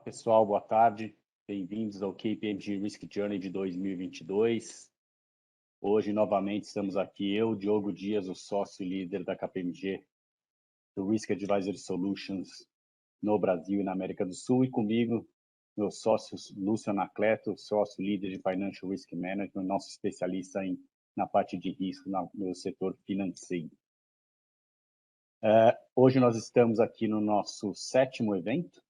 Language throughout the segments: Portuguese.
pessoal, boa tarde. Bem-vindos ao KPMG Risk Journey de 2022. Hoje, novamente, estamos aqui, eu, Diogo Dias, o sócio líder da KPMG, do Risk Advisory Solutions no Brasil e na América do Sul, e comigo, meu sócio Lúcio Anacleto, sócio líder de Financial Risk Management, nosso especialista na parte de risco no setor financeiro. Hoje nós estamos aqui no nosso 7º evento,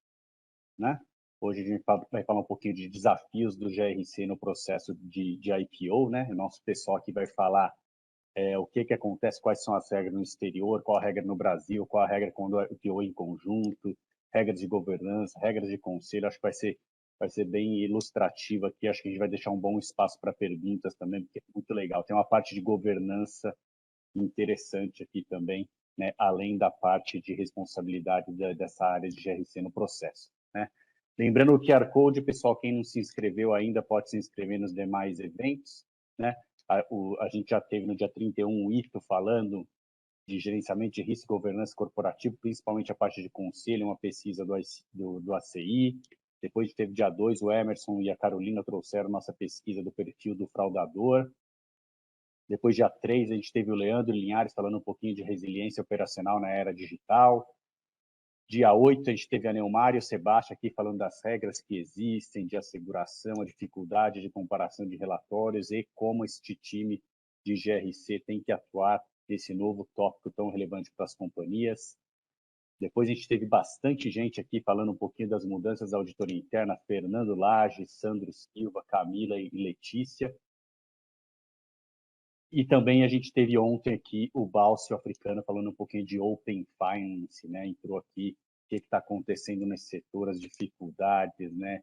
né? Hoje a gente vai falar um pouquinho de desafios do GRC no processo de IPO, né? O nosso pessoal aqui vai falar o que acontece, quais são as regras no exterior, qual a regra no Brasil, qual a regra quando é IPO em conjunto, regras de governança, regras de conselho. Acho que vai ser bem ilustrativo aqui. Acho que a gente vai deixar um bom espaço para perguntas também, porque é muito legal. Tem uma parte de governança interessante aqui também, né? Além da parte de responsabilidade dessa área de GRC no processo, né? Lembrando o QR Code, pessoal, quem não se inscreveu ainda pode se inscrever nos demais eventos, né? A gente já teve no dia 31 o IFTO falando de gerenciamento de risco e governança corporativa, principalmente a parte de conselho, uma pesquisa do ACI. Depois teve dia 2, o Emerson e a Carolina trouxeram nossa pesquisa do perfil do fraudador. Depois, dia 3, a gente teve o Leandro Linhares falando um pouquinho de resiliência operacional na era digital. Dia 8, a gente teve a Neumar e o Sebastião aqui falando das regras que existem de asseguração, a dificuldade de comparação de relatórios e como este time de GRC tem que atuar nesse novo tópico tão relevante para as companhias. Depois a gente teve bastante gente aqui falando um pouquinho das mudanças da auditoria interna, Fernando Lage, Sandro Silva, Camila e Letícia. E também a gente teve ontem aqui o Bálcio Africano falando um pouquinho de Open Finance, né? Entrou aqui, o que está acontecendo nesse setor, as dificuldades, né?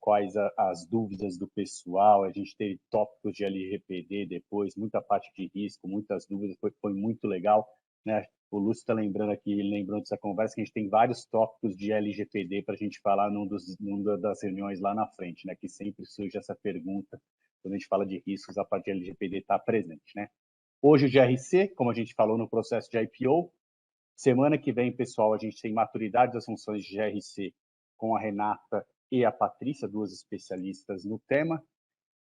Quais as dúvidas do pessoal. A gente teve tópicos de LGPD depois, muita parte de risco, muitas dúvidas, foi muito legal, né? O Lúcio está lembrando aqui, ele lembrou dessa conversa, que a gente tem vários tópicos de LGPD para a gente falar numa das reuniões lá na frente, né? Que sempre surge essa pergunta quando a gente fala de riscos, a parte de LGPD está presente, né? Hoje o GRC, como a gente falou no processo de IPO, semana que vem, pessoal, a gente tem maturidade das funções de GRC com a Renata e a Patrícia, duas especialistas no tema.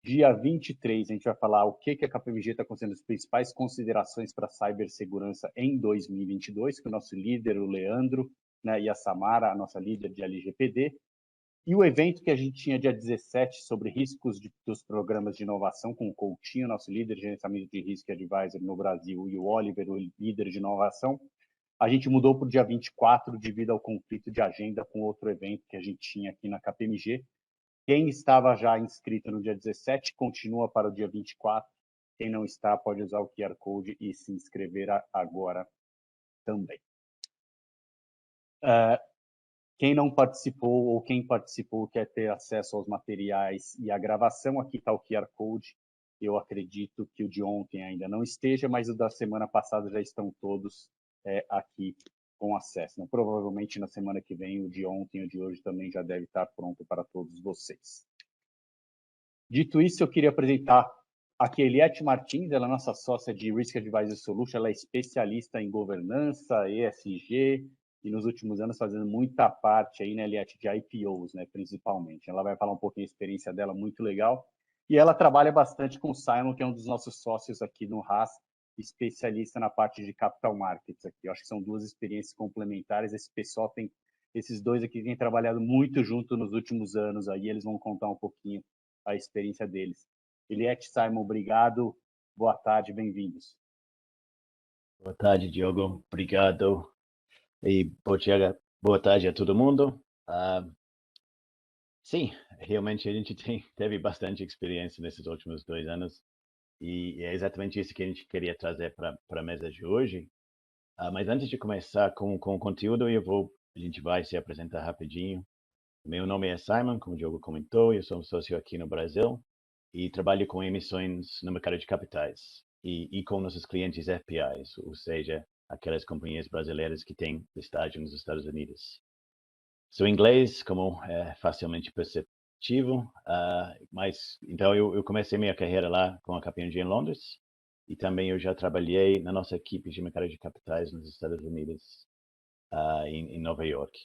Dia 23, a gente vai falar o que a KPMG está considerando as principais considerações para a cibersegurança em 2022, com o nosso líder, o Leandro, né, e a Samara, a nossa líder de LGPD. E o evento que a gente tinha dia 17 sobre riscos dos programas de inovação com o Coutinho, nosso líder de gerenciamento de risco e advisor no Brasil, e o Oliver, o líder de inovação, a gente mudou para o dia 24 devido ao conflito de agenda com outro evento que a gente tinha aqui na KPMG. Quem estava já inscrito no dia 17 continua para o dia 24. Quem não está pode usar o QR Code e se inscrever agora também. Quem não participou ou quem participou quer ter acesso aos materiais e a gravação, aqui está o QR Code. Eu acredito que o de ontem ainda não esteja, mas o da semana passada já estão todos aqui com acesso. Então, provavelmente na semana que vem, o de ontem e o de hoje também já deve estar pronto para todos vocês. Dito isso, eu queria apresentar aqui a Eliette Martins, ela é nossa sócia de Risk Advisory Solutions, ela é especialista em governança, ESG, e nos últimos anos fazendo muita parte aí, né, Eliette, de IPOs, né, principalmente. Ela vai falar um pouquinho da experiência dela, muito legal. E ela trabalha bastante com o Simon, que é um dos nossos sócios aqui no RAS, especialista na parte de capital markets aqui. Eu acho que são duas experiências complementares. Esse pessoal tem, esses dois aqui têm trabalhado muito junto nos últimos anos aí, eles vão contar um pouquinho a experiência deles. Eliette, Simon, obrigado. Boa tarde, bem-vindos. Boa tarde, Diogo. Obrigado. E boa tarde a todo mundo. Sim, realmente a gente teve bastante experiência nesses últimos 2 anos e é exatamente isso que a gente queria trazer para a mesa de hoje. Mas antes de começar com o conteúdo, a gente vai se apresentar rapidinho. Meu nome é Simon, como o Diogo comentou, eu sou um sócio aqui no Brasil e trabalho com emissões no mercado de capitais e com nossos clientes FPIs, ou seja, aquelas companhias brasileiras que têm estágio nos Estados Unidos. Sou inglês, como é facilmente perceptível, mas então eu comecei minha carreira lá com a KPMG em Londres e também eu já trabalhei na nossa equipe de mercado de capitais nos Estados Unidos, em Nova York.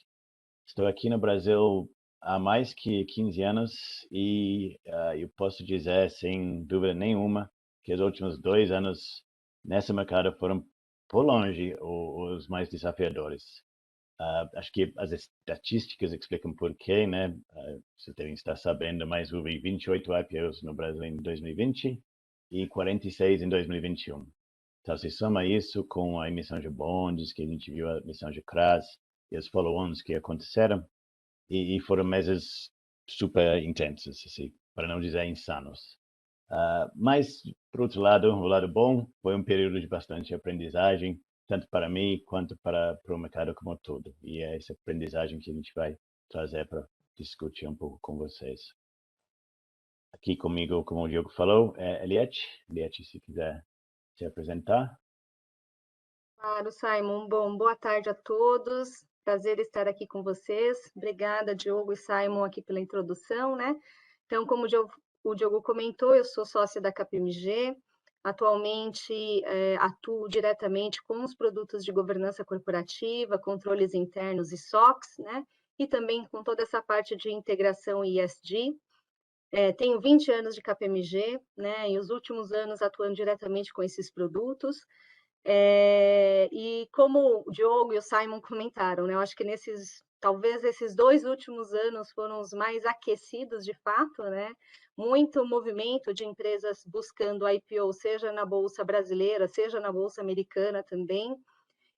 Estou aqui no Brasil há mais que 15 anos e eu posso dizer, sem dúvida nenhuma, que os últimos 2 anos nesse mercado foram, por longe, os mais desafiadores. Acho que as estatísticas explicam por quê, né? Você devem estar sabendo, mas houve 28 IPOs no Brasil em 2020 e 46 em 2021. Então, se soma isso com a emissão de bonds, que a gente viu a emissão de CRAs e os follow-ons que aconteceram, e foram meses super intensos, assim, para não dizer insanos. Mas, por outro lado, o lado bom foi um período de bastante aprendizagem, tanto para mim quanto para o mercado como um todo. E é essa aprendizagem que a gente vai trazer para discutir um pouco com vocês. Aqui comigo, como o Diogo falou, é Eliette. Eliette, se quiser se apresentar. Claro, Simon. Bom, boa tarde a todos. Prazer estar aqui com vocês. Obrigada, Diogo e Simon, aqui pela introdução, né? Então, como o Diogo comentou, eu sou sócia da KPMG. Atualmente, atuo diretamente com os produtos de governança corporativa, controles internos e SOX, né? E também com toda essa parte de integração ESG. Tenho 20 anos de KPMG, né? E os últimos anos atuando diretamente com esses produtos. E como o Diogo e o Simon comentaram, né, eu acho que talvez esses 2 últimos anos foram os mais aquecidos de fato, né? Muito movimento de empresas buscando IPO, seja na Bolsa Brasileira, seja na Bolsa Americana também.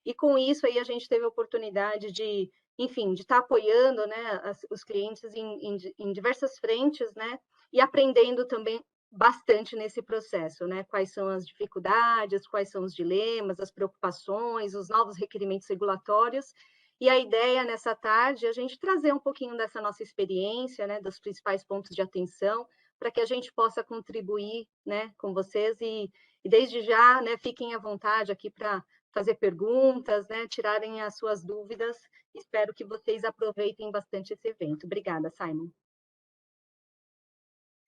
E com isso aí a gente teve a oportunidade de, enfim, de estar apoiando, né, os clientes em diversas frentes, né? E aprendendo também bastante nesse processo, né? Quais são as dificuldades, quais são os dilemas, as preocupações, os novos requerimentos regulatórios. E a ideia nessa tarde é a gente trazer um pouquinho dessa nossa experiência, né, dos principais pontos de atenção, para que a gente possa contribuir, né, com vocês e desde já, né, fiquem à vontade aqui para fazer perguntas, né, tirarem as suas dúvidas. Espero que vocês aproveitem bastante esse evento. Obrigada, Simon.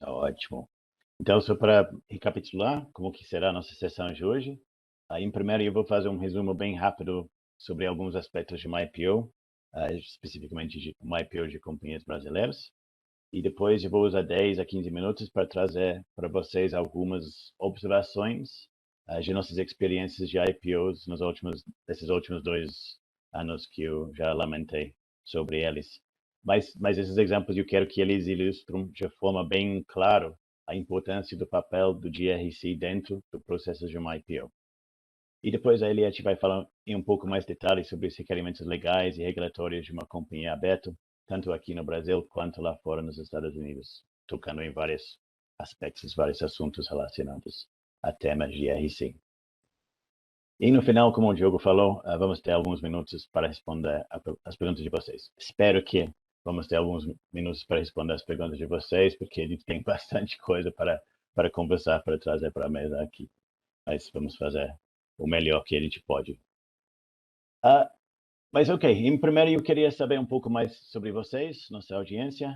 Ótimo. Então, só para recapitular como que será a nossa sessão de hoje. Em primeiro, eu vou fazer um resumo bem rápido sobre alguns aspectos de uma IPO, especificamente de uma IPO de companhias brasileiras. E depois eu vou usar 10 a 15 minutos para trazer para vocês algumas observações de nossas experiências de IPOs desses últimos 2 anos que eu já lamentei sobre eles. Mas esses exemplos eu quero que eles ilustram de forma bem clara a importância do papel do GRC dentro do processo de uma IPO. E depois a Eliette vai falar em um pouco mais detalhes sobre os requerimentos legais e regulatórios de uma companhia aberta, tanto aqui no Brasil quanto lá fora nos Estados Unidos, tocando em vários aspectos, vários assuntos relacionados a temas de GRC. E no final, como o Diogo falou, vamos ter alguns minutos para responder as perguntas de vocês. Espero que vamos ter alguns minutos para responder as perguntas de vocês, porque a gente tem bastante coisa para conversar, para trazer para a mesa aqui. Mas vamos fazer o melhor que a gente pode. Mas ok, em primeiro eu queria saber um pouco mais sobre vocês, nossa audiência.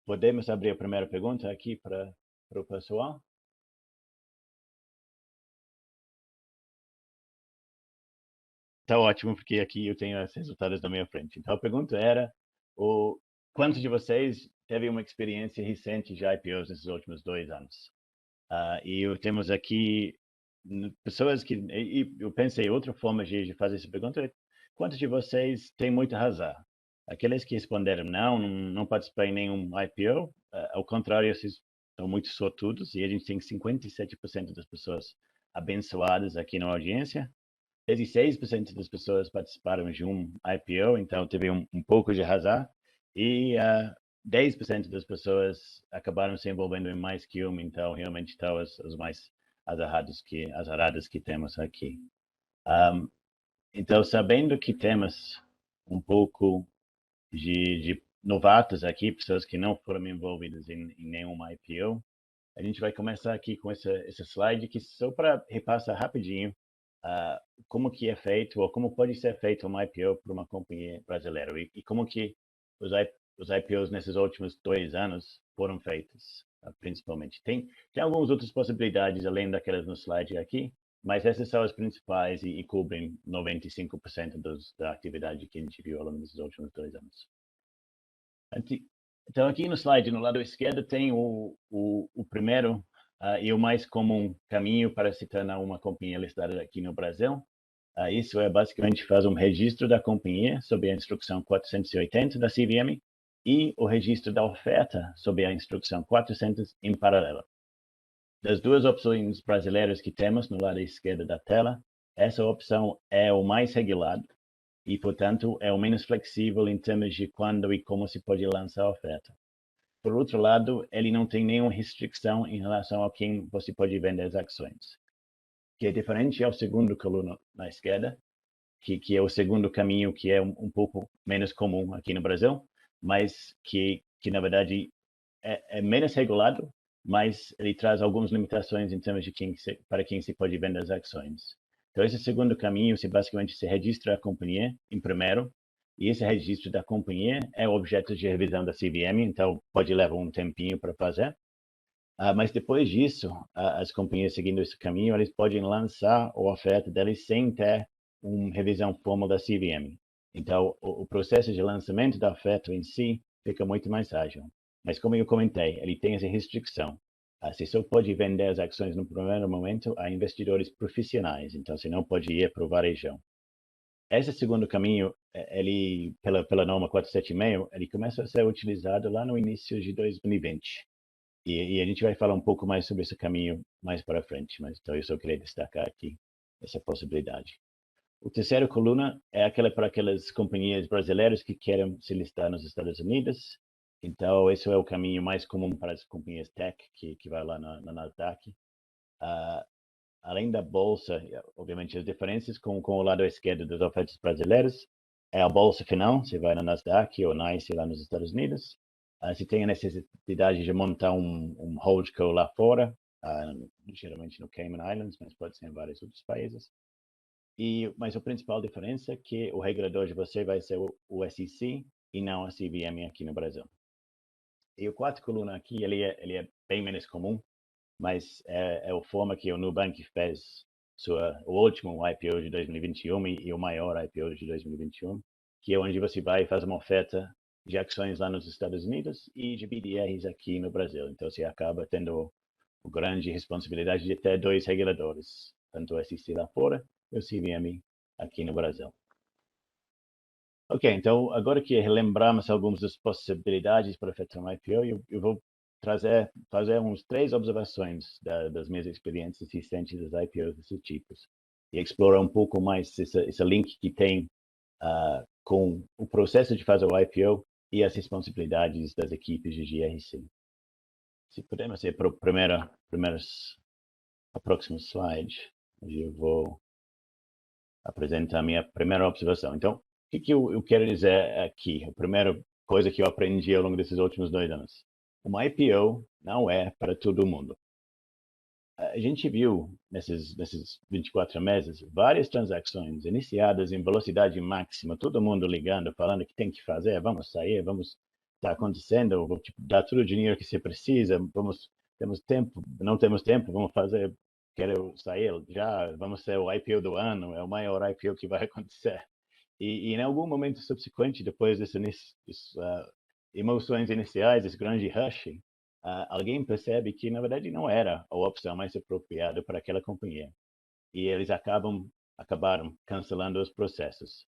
Podemos abrir a primeira pergunta aqui para o pessoal? Tá ótimo, porque aqui eu tenho os resultados na minha frente. Então a pergunta era, quantos de vocês teve uma experiência recente de IPOs nesses últimos 2 anos? E temos aqui pessoas que... E eu pensei, outra forma de fazer essa pergunta é, quantos de vocês têm muita razão? Aqueles que responderam não participei em nenhum IPO, ao contrário, esses são muito sortudos, e a gente tem 57% das pessoas abençoadas aqui na audiência. 16% das pessoas participaram de um IPO, então teve um pouco de razão, e 10% das pessoas acabaram se envolvendo em mais que um, então realmente estão os mais azaradas que temos aqui. Então, sabendo que temos um pouco de novatos aqui, pessoas que não foram envolvidas em nenhum IPO, a gente vai começar aqui com esse slide que só para repassar rapidinho como que é feito ou como pode ser feito um IPO para uma companhia brasileira e como que os IPOs nesses últimos 2 anos foram feitos, principalmente. Tem algumas outras possibilidades além daquelas no slide aqui, mas essas são as principais e cobrem 95% da atividade que a gente viu ao longo desses últimos 2 anos. Então, aqui no slide, no lado esquerdo, tem o primeiro e o mais comum caminho para se tornar uma companhia listada aqui no Brasil. Isso é basicamente fazer um registro da companhia sob a instrução 480 da CVM e o registro da oferta sob a instrução 400 em paralelo. Das duas opções brasileiras que temos no lado esquerdo da tela, essa opção é o mais regulado e, portanto, é o menos flexível em termos de quando e como se pode lançar a oferta. Por outro lado, ele não tem nenhuma restrição em relação a quem você pode vender as ações, que é diferente ao segundo coluna na esquerda, que é o segundo caminho que é um pouco menos comum aqui no Brasil, mas que na verdade, é menos regulado, mas ele traz algumas limitações em termos de para quem se pode vender as ações. Então, esse segundo caminho, basicamente se registra a companhia em primeiro, e esse registro da companhia é o objeto de revisão da CVM, então pode levar um tempinho para fazer. Mas depois disso, as companhias seguindo esse caminho, eles podem lançar a oferta deles sem ter uma revisão formal da CVM. Então, o processo de lançamento da oferta em si fica muito mais ágil. Mas como eu comentei, ele tem essa restrição. Você só pode vender as ações no primeiro momento a investidores profissionais, então você não pode ir para o varejão. Esse segundo caminho, ele, pela norma 476, ele começa a ser utilizado lá no início de 2020. E a gente vai falar um pouco mais sobre esse caminho mais para frente, mas então eu só queria destacar aqui essa possibilidade. O terceiro coluna é aquela para aquelas companhias brasileiras que querem se listar nos Estados Unidos. Então, esse é o caminho mais comum para as companhias tech que vai lá na Nasdaq. Além da bolsa, obviamente as diferenças com o lado esquerdo das ofertas brasileiras é a bolsa final, você vai na Nasdaq ou NYSE lá nos Estados Unidos. Se tem a necessidade de montar um holdco lá fora, geralmente no Cayman Islands, mas pode ser em vários outros países. Mas a principal diferença é que o regulador de você vai ser o SEC e não a CVM aqui no Brasil. E o quarto coluna aqui, ele é bem menos comum, mas é a forma que o Nubank fez o último IPO de 2021 e o maior IPO de 2021, que é onde você vai fazer uma oferta de ações lá nos Estados Unidos e de BDRs aqui no Brasil. Então, você acaba tendo a grande responsabilidade de ter dois reguladores, tanto o SEC lá fora e o CVM aqui no Brasil. Ok, então, agora que relembramos algumas das possibilidades para efetuar um IPO, eu vou fazer uns 3 observações das minhas experiências recentes das IPOs desses tipos e explorar um pouco mais esse link que tem com o processo de fazer o IPO e as responsabilidades das equipes de GRC. Se pudermos ir para o próximo slide, eu vou apresentar a minha primeira observação. Então, o que eu quero dizer aqui? A primeira coisa que eu aprendi ao longo desses últimos 2 anos. Uma IPO não é para todo mundo. A gente viu nesses 24 meses várias transações iniciadas em velocidade máxima, todo mundo ligando, falando que tem que fazer, vamos sair, está acontecendo, vou dar todo o dinheiro que você precisa, temos tempo, não temos tempo, vamos fazer, quero sair já, vamos ser o IPO do ano, é o maior IPO que vai acontecer. E em algum momento subsequente, depois dessas emoções iniciais, esse grande rush, alguém percebe que, na verdade, não era a opção mais apropriada para aquela companhia. E eles acabaram cancelando os processos.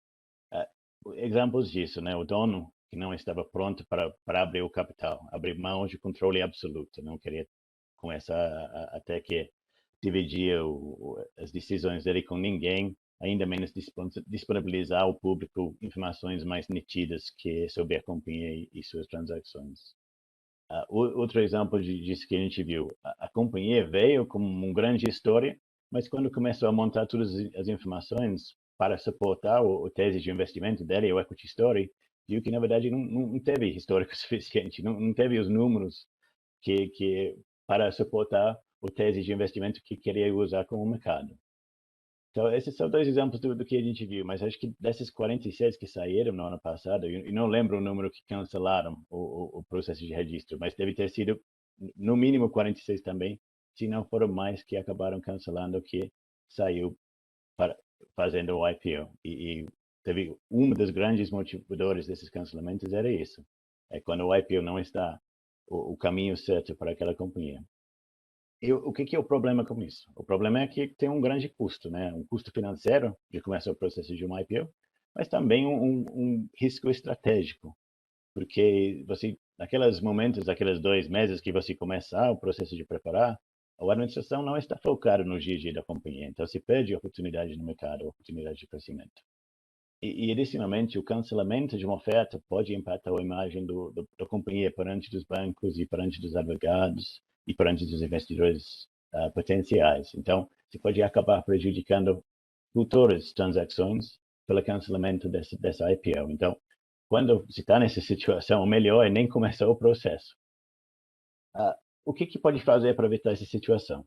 Exemplos disso, né? O dono que não estava pronto para abrir o capital, abrir mão de controle absoluto, não queria começar até que dividia as decisões dele com ninguém, ainda menos disponibilizar ao público informações mais nítidas sobre a companhia e suas transações. Outro exemplo disso que a gente viu, a companhia veio como uma grande história, mas quando começou a montar todas as informações para suportar o tese de investimento dele, o equity story, viu que na verdade não teve histórico suficiente, não teve os números que para suportar o tese de investimento que queria usar com o mercado. Então, esses são 2 exemplos do que a gente viu, mas acho que desses 46 que saíram no ano passado, eu não lembro o número que cancelaram o processo de registro, mas deve ter sido no mínimo 46 também, se não foram mais que acabaram cancelando que saiu fazendo o IPO. E teve um dos grandes motivadores desses cancelamentos era isso. É quando o IPO não está o caminho certo para aquela companhia. E o que é o problema com isso? O problema é que tem um grande custo, né? Um custo financeiro de começar o processo de um IPO, mas também um risco estratégico, porque você, naqueles momentos, aqueles 2 meses que você começa o processo de preparar, a administração não está focada no dia a dia da companhia, então se perde oportunidade no mercado, oportunidade de crescimento. E adicionalmente, o cancelamento de uma oferta pode impactar a imagem da companhia perante dos bancos e perante dos advogados e perante dos investidores potenciais. Então, você pode acabar prejudicando futuras transações pelo cancelamento dessa IPO. Então, quando se está nessa situação, o melhor é nem começar o processo. O que pode fazer para evitar essa situação?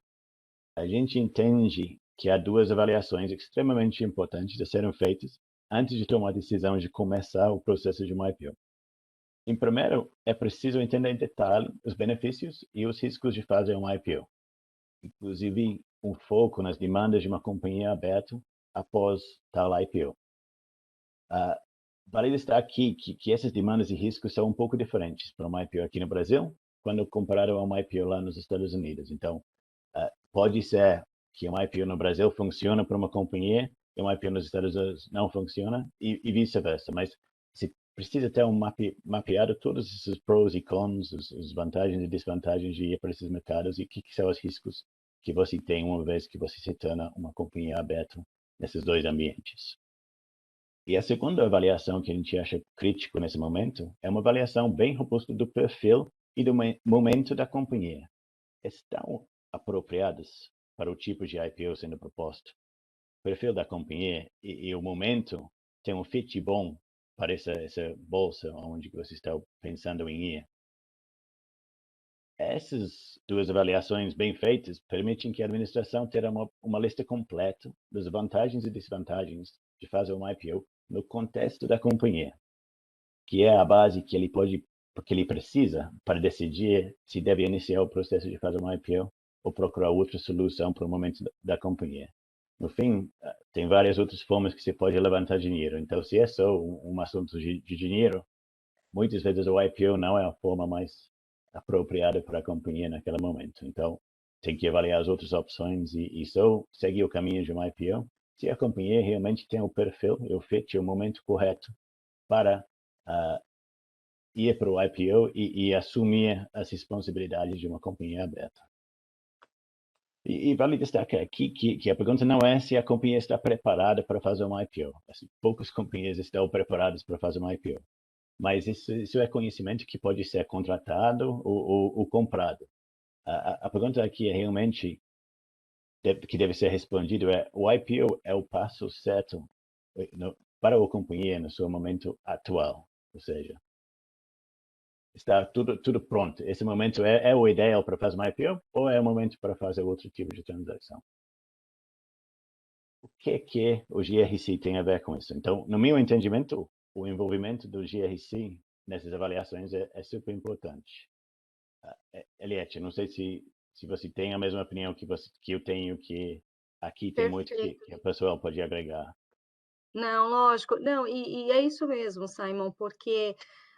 A gente entende que há 2 avaliações extremamente importantes a serem feitas antes de tomar a decisão de começar o processo de uma IPO. Em primeiro, é preciso entender em detalhe os benefícios e os riscos de fazer um IPO, inclusive um foco nas demandas de uma companhia aberta após tal IPO. Vale destacar aqui que essas demandas e riscos são um pouco diferentes para uma IPO aqui no Brasil, quando comparado a uma IPO lá nos Estados Unidos. Então, pode ser que uma IPO no Brasil funciona para uma companhia e uma IPO nos Estados Unidos não funciona e vice-versa. Mas se precisa ter mapeado todos esses pros e cons, as vantagens e desvantagens de ir para esses mercados e o que são os riscos que você tem uma vez que você se torna uma companhia aberta nesses 2 ambientes. E a segunda avaliação que a gente acha crítico nesse momento é uma avaliação bem robusta do perfil e do momento da companhia. Estão apropriadas para o tipo de IPO sendo proposto? O perfil da companhia e o momento tem um fit bom para essa bolsa onde você está pensando em ir? Essas 2 avaliações bem feitas permitem que a administração tenha uma lista completa das vantagens e desvantagens de fazer um IPO no contexto da companhia, que é a base que ele precisa para decidir se deve iniciar o processo de fazer um IPO ou procurar outra solução para o momento da companhia. No fim, tem várias outras formas que você pode levantar dinheiro. Então, se é só um assunto de dinheiro, muitas vezes o IPO não é a forma mais apropriada para a companhia naquele momento. Então, tem que avaliar as outras opções e só seguir o caminho de um IPO se a companhia realmente tem o perfil, o fit, o momento correto para ir para o IPO e assumir as responsabilidades de uma companhia aberta. E vale destacar aqui que a pergunta não é se a companhia está preparada para fazer um IPO. Assim, poucas companhias estão preparadas para fazer um IPO. Mas isso é conhecimento que pode ser contratado ou comprado. A pergunta aqui é realmente que deve ser respondido o IPO é o passo certo para a companhia no seu momento atual, ou seja, está tudo pronto. Esse momento é o ideal para fazer uma IPO ou é o momento para fazer outro tipo de transação? O que o GRC tem a ver com isso? Então, no meu entendimento, o envolvimento do GRC nessas avaliações é super importante. Eliette, não sei se você tem a mesma opinião que eu tenho, que aqui tem muito que a pessoa pode agregar. Não, lógico. Não, e é isso mesmo, Simon, porque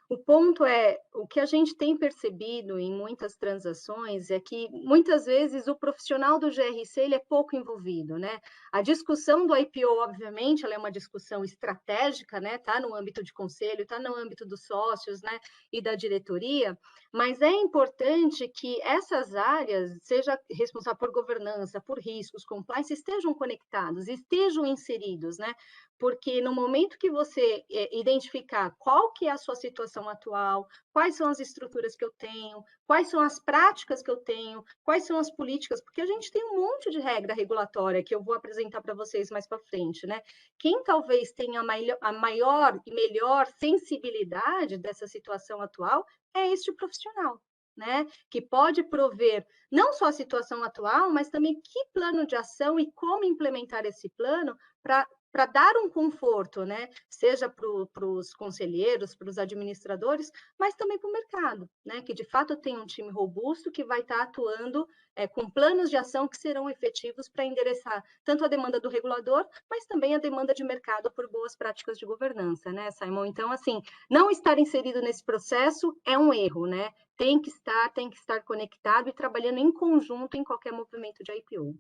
o ponto é, o que a gente tem percebido em muitas transações é que, muitas vezes, o profissional do GRC ele é pouco envolvido, né? A discussão do IPO, obviamente, ela é uma discussão estratégica, né? Está no âmbito de conselho, está no âmbito dos sócios, né? E da diretoria, mas é importante que essas áreas, seja responsável por governança, por riscos, compliance, estejam conectados, estejam inseridos, né? Porque no momento que você identificar qual que é a sua situação atual, quais são as estruturas que eu tenho, quais são as práticas que eu tenho, quais são as políticas, porque a gente tem um monte de regra regulatória que eu vou apresentar para vocês mais para frente, né? Quem talvez tenha a maior e melhor sensibilidade dessa situação atual é este profissional, né? Que pode prover não só a situação atual, mas também que plano de ação e como implementar esse plano para para dar um conforto, né? Seja para os conselheiros, para os administradores, mas também para o mercado, né? Que de fato tem um time robusto que vai estar atuando com planos de ação que serão efetivos para endereçar tanto a demanda do regulador, mas também a demanda de mercado por boas práticas de governança, né, Simon? Então, assim, não estar inserido nesse processo é um erro, né? Tem que estar conectado e trabalhando em conjunto em qualquer movimento de IPO.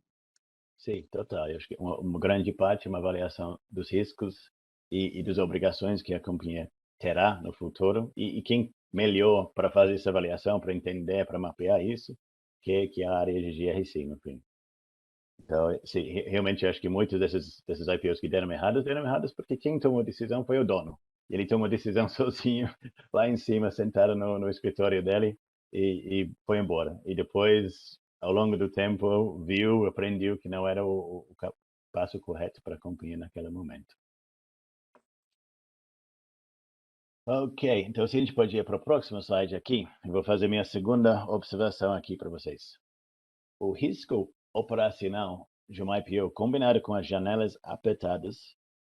Sim, total. Eu acho que uma grande parte é uma avaliação dos riscos e das obrigações que a companhia terá no futuro. E quem melhor para fazer essa avaliação, para entender, para mapear isso, que a área de GRC, no fim. Então, sim, realmente acho que muitos desses IPOs que deram errados porque quem tomou a decisão foi o dono. Ele tomou a decisão sozinho, lá em cima, sentado no escritório dele, e foi embora. E depois, ao longo do tempo, aprendeu que não era o passo correto para a companhia naquele momento. Ok, então se a gente pode ir para o próximo slide aqui, eu vou fazer minha segunda observação aqui para vocês. O risco operacional de uma IPO combinado com as janelas apertadas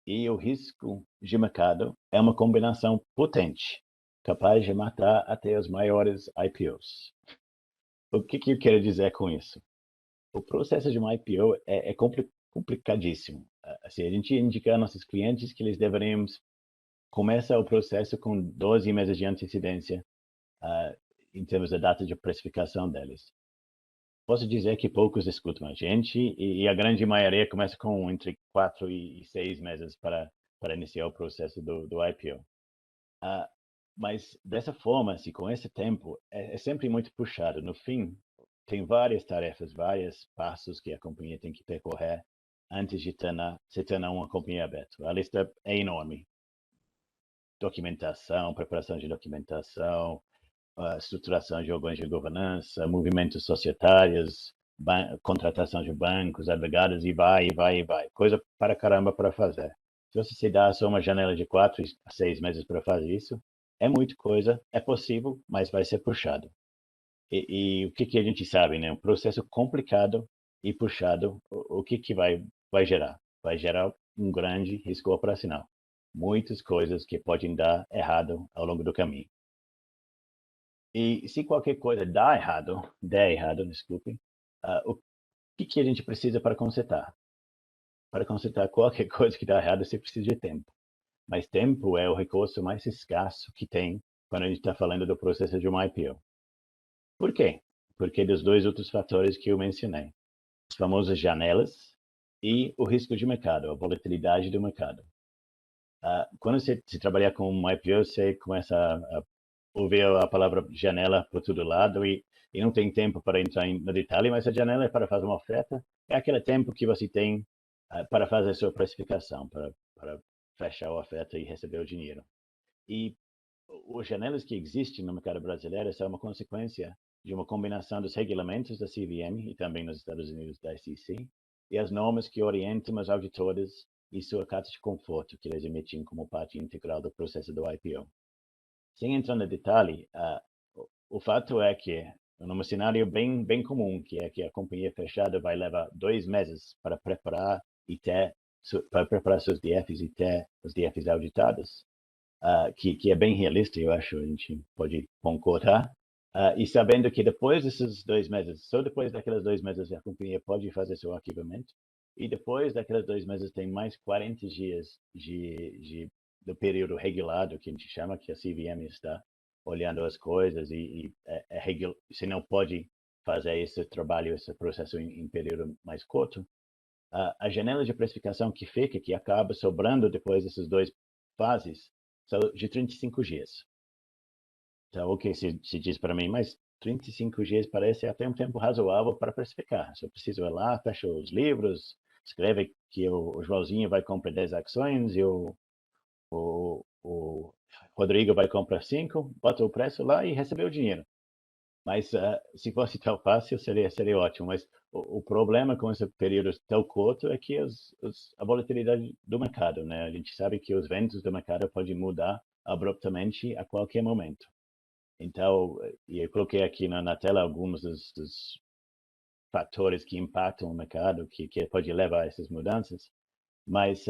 e o risco de mercado é uma combinação potente, capaz de matar até os maiores IPOs. O que eu quero dizer com isso? O processo de uma IPO é complicadíssimo. Assim, a gente indica a nossos clientes que eles deveriam começar o processo com 12 meses de antecedência em termos da data de precificação deles. Posso dizer que poucos escutam a gente e a grande maioria começa com entre 4 e 6 meses para iniciar o processo do IPO. Mas dessa forma, assim, com esse tempo, é sempre muito puxado. No fim, tem várias tarefas, vários passos que a companhia tem que percorrer antes de se tornar uma companhia aberta. A lista é enorme. Documentação, preparação de documentação, estruturação de órgãos de governança, movimentos societários, contratação de bancos, advogados, e vai. Coisa para caramba para fazer. Se você se dá só uma janela de 4 a 6 meses para fazer isso, é muita coisa, é possível, mas vai ser puxado. E o que a gente sabe, né? Um processo complicado e puxado, o que vai gerar? Vai gerar um grande risco operacional. Muitas coisas que podem dar errado ao longo do caminho. E se qualquer coisa der errado, desculpe, o que a gente precisa para consertar? Para consertar qualquer coisa que dá errado, você precisa de tempo. Mas tempo é o recurso mais escasso que tem quando a gente está falando do processo de uma IPO. Por quê? Porque dos dois outros fatores que eu mencionei. As famosas janelas e o risco de mercado, a volatilidade do mercado. Quando você trabalhar com uma IPO, você começa a ouvir a palavra janela por todo lado e não tem tempo para entrar no detalhe, mas a janela é para fazer uma oferta, é aquele tempo que você tem para fazer a sua precificação, para fechar a oferta e receber o dinheiro. E as janelas que existem no mercado brasileiro são uma consequência de uma combinação dos regulamentos da CVM e também nos Estados Unidos da SEC e as normas que orientam os auditores e sua carta de conforto que eles emitem como parte integral do processo do IPO. Sem entrar no detalhe, o fato é que num cenário bem comum, que é que a companhia fechada vai levar 2 meses para preparar seus DFs e ter os DFs auditados, que é bem realista, eu acho, a gente pode concordar. E sabendo que depois desses 2 meses, só depois daqueles 2 meses a companhia pode fazer seu arquivamento, e depois daqueles 2 meses tem mais 40 dias do período regulado, que a gente chama, que a CVM está olhando as coisas e você não pode fazer esse trabalho, esse processo em período mais curto. A janela de precificação que acaba sobrando depois dessas 2 fases, são de 35 dias. Então, o que se diz para mim, mas 35 dias parece até um tempo razoável para precificar. Só preciso ir lá, fecha os livros, escreve que o Joãozinho vai comprar 10 ações e o Rodrigo vai comprar 5, bota o preço lá e recebe o dinheiro. Mas se fosse tão fácil, seria ótimo. Mas o problema com esse período tão curto é que a volatilidade do mercado, né? A gente sabe que os ventos do mercado podem mudar abruptamente a qualquer momento. Então, eu coloquei aqui na tela alguns dos fatores que impactam o mercado, que pode levar a essas mudanças. mas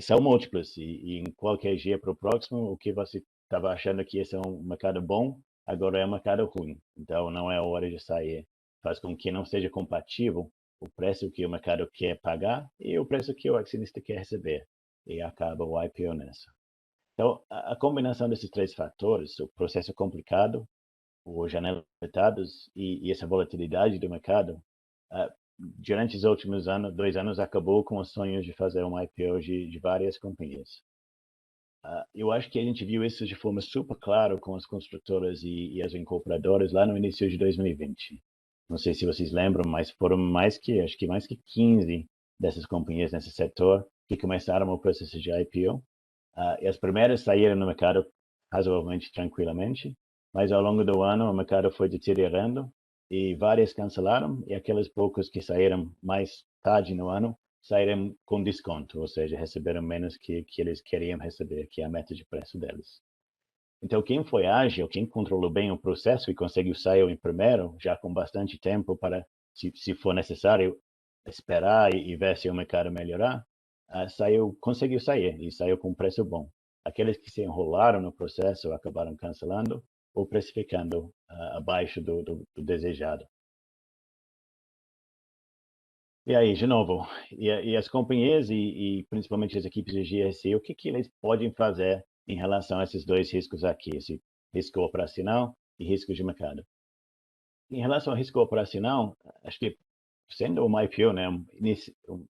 são múltiplos, e em qualquer dia para o próximo, o que você estava achando que ia ser um mercado bom, agora é um mercado ruim. Então, não é a hora de sair. Faz com que não seja compatível o preço que o mercado quer pagar e o preço que o acionista quer receber. E acaba o IPO nessa. Então, a combinação desses três fatores, o processo complicado, os janelas limitadas e essa volatilidade do mercado, durante os últimos 2 anos, acabou com os sonhos de fazer um IPO de várias companhias. Eu acho que a gente viu isso de forma super clara com as construtoras e as incorporadoras lá no início de 2020. Não sei se vocês lembram, mas foram acho que mais que 15 dessas companhias nesse setor que começaram o processo de IPO. E as primeiras saíram no mercado razoavelmente tranquilamente, mas ao longo do ano o mercado foi deteriorando e várias cancelaram, e aquelas poucas que saíram mais tarde no ano saíram com desconto, ou seja, receberam menos que eles queriam receber, que é a meta de preço deles. Então, quem foi ágil, quem controlou bem o processo e conseguiu sair em primeiro, já com bastante tempo para, se for necessário, esperar e ver se o mercado melhorar, conseguiu sair e saiu com um preço bom. Aqueles que se enrolaram no processo acabaram cancelando ou precificando abaixo do desejado. E aí, de novo, e as companhias e principalmente as equipes de GRC, o que eles podem fazer em relação a esses dois riscos aqui, esse risco operacional e risco de mercado? Em relação ao risco operacional, acho que sendo uma IPO, né, uma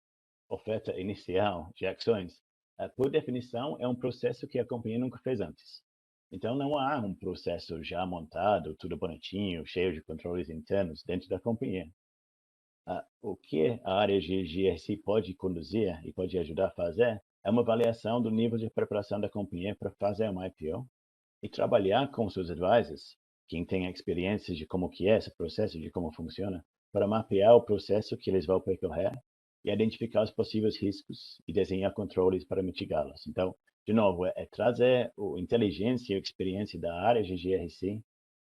oferta inicial de ações, por definição, é um processo que a companhia nunca fez antes. Então, não há um processo já montado, tudo bonitinho, cheio de controles internos dentro da companhia. O que a área de GRC pode conduzir e pode ajudar a fazer é uma avaliação do nível de preparação da companhia para fazer uma IPO e trabalhar com seus advisors, quem tem experiência de como que é esse processo, de como funciona, para mapear o processo que eles vão percorrer e identificar os possíveis riscos e desenhar controles para mitigá-los. Então, de novo, é trazer a inteligência e a experiência da área de GRC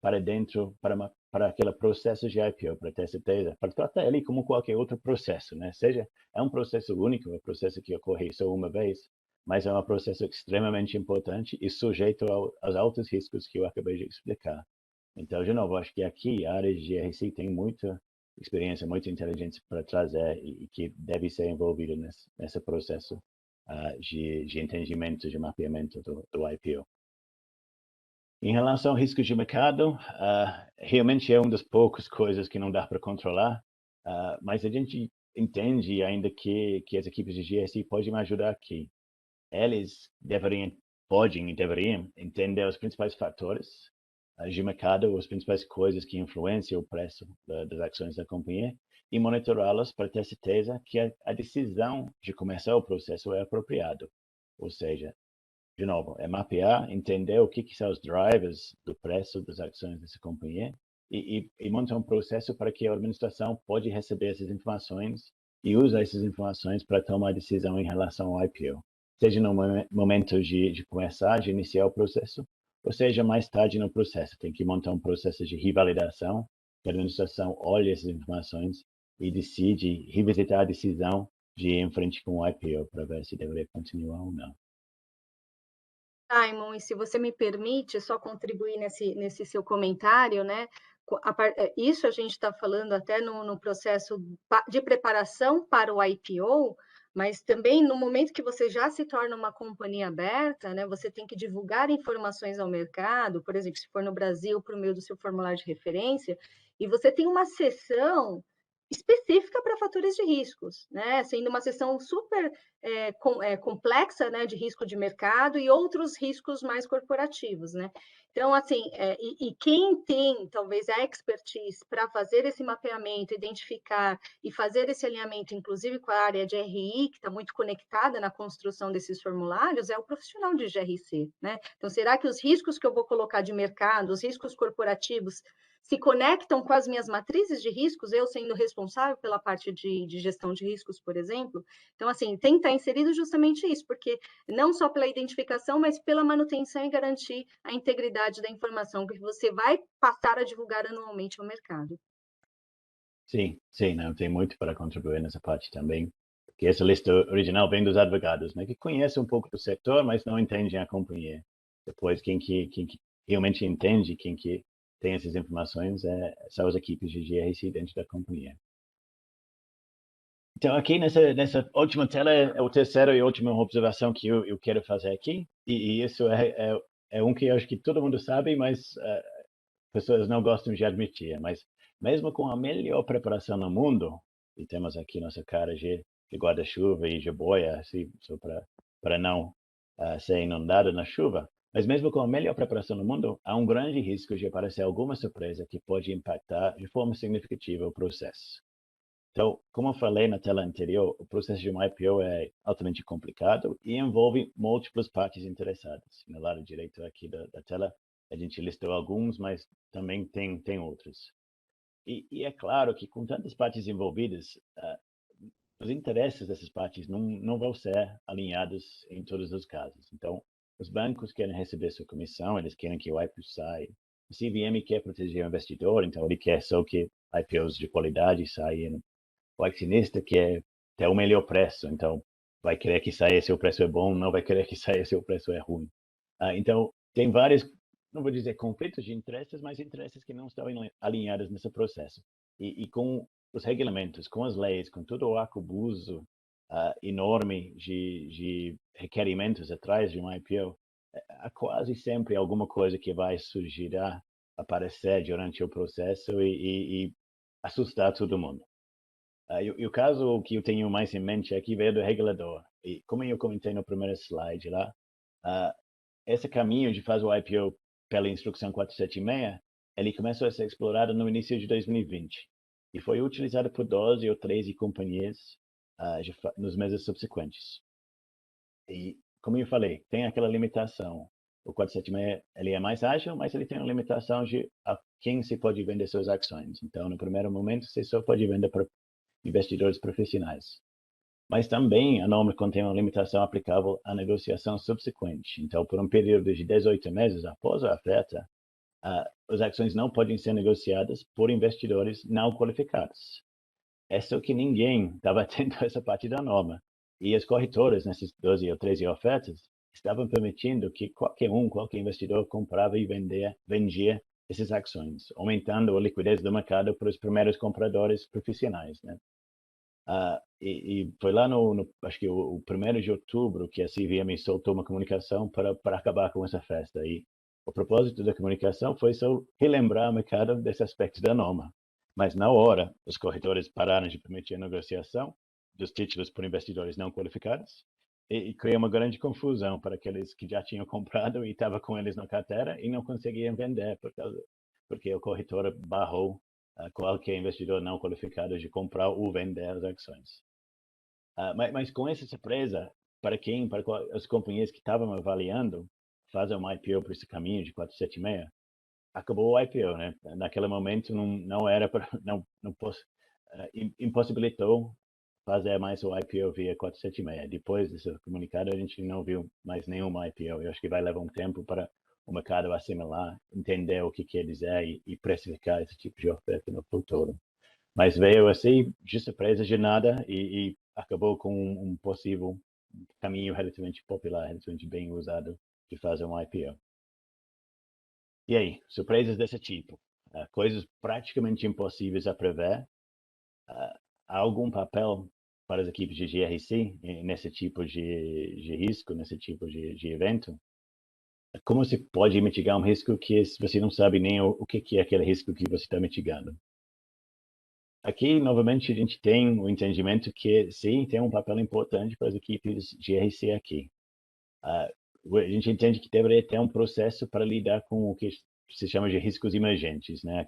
para dentro, para aquele processo de IPO, para ter certeza, para tratar ele como qualquer outro processo, né? Seja, é um processo único, é um processo que ocorre só uma vez, mas é um processo extremamente importante e sujeito aos altos riscos que eu acabei de explicar. Então, de novo, acho que aqui a área de GRC tem muita experiência, muita inteligência para trazer e que deve ser envolvida nesse processo de entendimento, de mapeamento do IPO. Em relação ao risco de mercado, realmente é uma das poucas coisas que não dá para controlar, mas a gente entende ainda que as equipes de GRC podem ajudar aqui. Eles podem e deveriam entender os principais fatores de mercado, as principais coisas que influenciam o preço das ações da companhia e monitorá-las para ter certeza que a decisão de começar o processo é apropriado. Ou seja, de novo, é mapear, entender o que são os drivers do preço das ações dessa companhia e montar um processo para que a administração pode receber essas informações e usar essas informações para tomar decisão em relação ao IPO. Seja no momento de começar, de iniciar o processo, ou seja mais tarde no processo. Tem que montar um processo de revalidação, que a administração olha essas informações e decide revisitar a decisão de ir em frente com o IPO para ver se deveria continuar ou não. Simon, e se você me permite só contribuir nesse seu comentário, né? Isso a gente está falando até no processo de preparação para o IPO, mas também no momento que você já se torna uma companhia aberta, né? Você tem que divulgar informações ao mercado, por exemplo, se for no Brasil, por meio do seu formulário de referência, e você tem uma seção específica para fatores de riscos, né? Sendo uma seção super complexa, né, de risco de mercado e outros riscos mais corporativos, né? Então, assim, quem tem talvez a expertise para fazer esse mapeamento, identificar e fazer esse alinhamento, inclusive com a área de RI, que está muito conectada na construção desses formulários, é o profissional de GRC, né? Então, será que os riscos que eu vou colocar de mercado, os riscos corporativos, se conectam com as minhas matrizes de riscos, eu sendo responsável pela parte de gestão de riscos, por exemplo? Então, assim, tem que estar inserido justamente isso, porque não só pela identificação, mas pela manutenção e garantir a integridade da informação que você vai passar a divulgar anualmente ao mercado. Sim, não, tem muito para contribuir nessa parte também. que essa lista original vem dos advogados, né, que conhecem um pouco do setor, mas não entendem a companhia. Depois, quem que realmente entende, quem que tem essas informações, são as equipes de GRC dentro da companhia. Então, aqui nessa última tela é o terceiro e última observação que eu quero fazer aqui, e isso é um que eu acho que todo mundo sabe, mas pessoas não gostam de admitir, mas mesmo com a melhor preparação no mundo, e temos aqui nossa cara de guarda-chuva e de boia, assim, para não ser inundada na chuva, mas mesmo com a melhor preparação no mundo, há um grande risco de aparecer alguma surpresa que pode impactar de forma significativa o processo. Então, como eu falei na tela anterior, o processo de um IPO é altamente complicado e envolve múltiplas partes interessadas. No lado direito aqui da tela, a gente listou alguns, mas também tem outros. E é claro que com tantas partes envolvidas, os interesses dessas partes não vão ser alinhados em todos os casos. Então, os bancos querem receber sua comissão, eles querem que o IPO saia. O CVM quer proteger o investidor, então ele quer só que IPOs de qualidade saiam. O acionista quer ter o melhor preço, então vai querer que saia se o preço é bom, não vai querer que saia se o preço é ruim. Então, tem vários, não vou dizer conflitos de interesses, mas interesses que não estão alinhados nesse processo. E com os regulamentos, com as leis, com todo o arcabouço enorme de requerimentos atrás de um IPO, há quase sempre alguma coisa que vai surgir, aparecer durante o processo e assustar todo mundo. E o caso que eu tenho mais em mente aqui veio do regulador. E como eu comentei no primeiro slide lá, esse caminho de fazer o IPO pela instrução 476, ele começou a ser explorado no início de 2020 e foi utilizado por 12 ou 13 companhias nos meses subsequentes. E, como eu falei, tem aquela limitação. O 476 ele é mais ágil, mas ele tem uma limitação de a quem se pode vender suas ações. Então, no primeiro momento, você só pode vender para investidores profissionais. Mas também a norma contém uma limitação aplicável à negociação subsequente. Então, por um período de 18 meses após a oferta, as ações não podem ser negociadas por investidores não qualificados. É só que ninguém estava atento a essa parte da norma. E as corretoras, nessas 12 ou 13 ofertas, estavam permitindo que qualquer investidor comprava e vendia essas ações, aumentando a liquidez do mercado para os primeiros compradores profissionais, né? E foi lá acho que o 1º de outubro que a CVM soltou uma comunicação para acabar com essa festa. E o propósito da comunicação foi só relembrar o mercado desse aspecto da norma. Mas na hora, os corretores pararam de permitir a negociação dos títulos por investidores não qualificados e criou uma grande confusão para aqueles que já tinham comprado e estavam com eles na carteira e não conseguiam vender porque o corretor barrou qualquer investidor não qualificado de comprar ou vender as ações. Mas com essa surpresa, para as companhias que estavam avaliando fazer um IPO por esse caminho de 476, acabou o IPO, né? Naquele momento não era para impossibilitou fazer mais o IPO via 476. Depois desse comunicado, a gente não viu mais nenhum IPO. Eu acho que vai levar um tempo para o mercado assimilar, entender o que quer dizer e precificar esse tipo de oferta no futuro. Mas veio assim, de surpresa, de nada, e acabou com um possível caminho relativamente popular, relativamente bem usado de fazer um IPO. E aí, surpresas desse tipo? Coisas praticamente impossíveis a prever. Há algum papel para as equipes de GRC nesse tipo de risco, nesse tipo de evento? Como se pode mitigar um risco que você não sabe nem o que é aquele risco que você está mitigando? Aqui, novamente, a gente tem o entendimento que, sim, tem um papel importante para as equipes de GRC aqui. A gente entende que deveria ter um processo para lidar com o que se chama de riscos emergentes, né?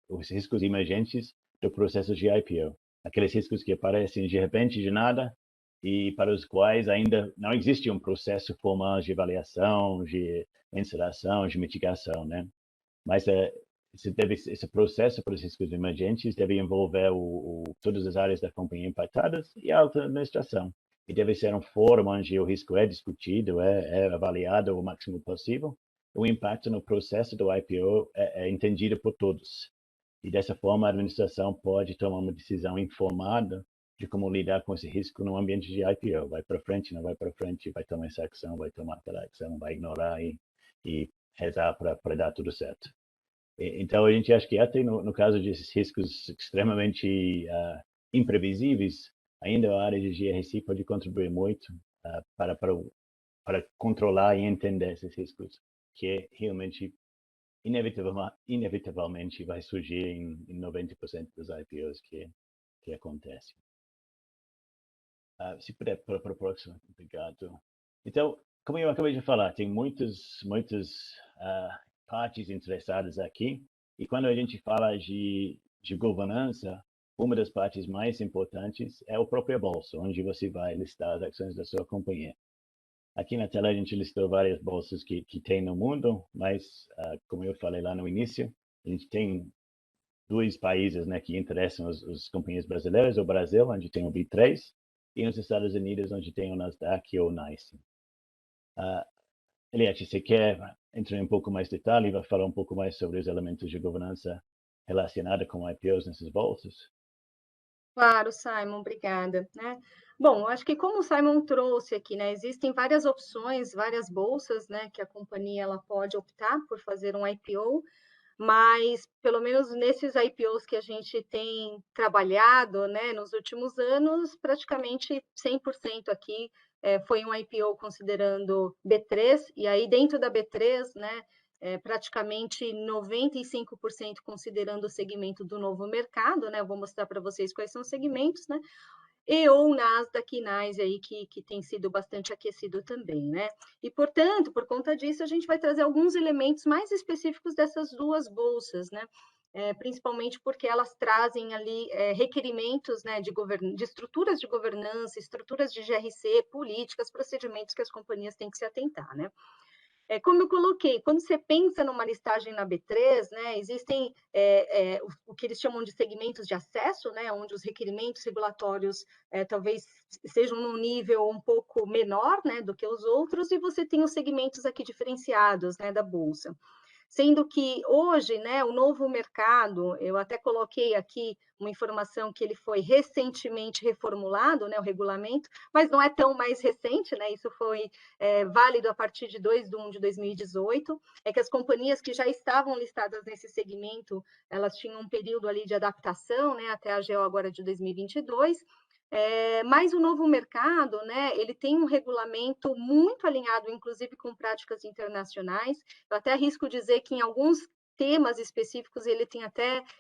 Os riscos emergentes do processo de IPO. Aqueles riscos que aparecem de repente, de nada, e para os quais ainda não existe um processo formal de avaliação, de encerração, de mitigação, né? Mas esse processo para os riscos emergentes deve envolver todas as áreas da companhia impactadas e a alta administração. E deve ser um fórum onde o risco é discutido, é avaliado o máximo possível. O impacto no processo do IPO é entendido por todos. E dessa forma, a administração pode tomar uma decisão informada como lidar com esse risco no ambiente de IPO. Vai para frente, não vai para frente, vai tomar essa ação, vai tomar aquela ação, vai ignorar e rezar para dar tudo certo. Então, a gente acha que até no caso desses riscos extremamente imprevisíveis, ainda a área de GRC pode contribuir muito para controlar e entender esses riscos, que realmente, inevitavelmente, vai surgir em 90% dos IPOs que acontecem. Se puder, para a próxima, obrigado. Então, como eu acabei de falar, tem muitas partes interessadas aqui, e quando a gente fala de governança, uma das partes mais importantes é a própria bolsa, onde você vai listar as ações da sua companhia. Aqui na tela a gente listou várias bolsas que tem no mundo, mas, como eu falei lá no início, a gente tem 2 países, né, que interessam as companhias brasileiras, o Brasil, onde tem o B3, e nos Estados Unidos, onde tem o Nasdaq ou o NYSE. Eliette, você quer entrar em um pouco mais de detalhe e vai falar um pouco mais sobre os elementos de governança relacionados com IPOs nessas bolsas? Claro, Simon, obrigada. Né? Bom, eu acho que como o Simon trouxe aqui, né, existem várias opções, várias bolsas, né, que a companhia ela pode optar por fazer um IPO, mas pelo menos nesses IPOs que a gente tem trabalhado, né, nos últimos anos, praticamente 100% aqui foi um IPO considerando B3, e aí dentro da B3, né, praticamente 95% considerando o segmento do novo mercado, né, eu vou mostrar para vocês quais são os segmentos, né, e ou Nasdaq e NYSE aí que tem sido bastante aquecido também, né? E, portanto, por conta disso, a gente vai trazer alguns elementos mais específicos dessas 2 bolsas, né? Principalmente porque elas trazem ali requerimentos, né, de estruturas de governança, estruturas de GRC, políticas, procedimentos que as companhias têm que se atentar, né? Como eu coloquei, quando você pensa numa listagem na B3, né, existem o que eles chamam de segmentos de acesso, né, onde os requerimentos regulatórios talvez sejam num nível um pouco menor, né, do que os outros, e você tem os segmentos aqui diferenciados, né, da Bolsa. Sendo que hoje, né, o novo mercado, eu até coloquei aqui uma informação que ele foi recentemente reformulado, né, o regulamento, mas não é tão mais recente, né, isso foi válido a partir de 2/1 de 2018, é que as companhias que já estavam listadas nesse segmento, elas tinham um período ali de adaptação, né, até a AGO agora de 2022, mas o novo mercado, né, ele tem um regulamento muito alinhado, inclusive com práticas internacionais. Eu até arrisco dizer que em alguns temas específicos ele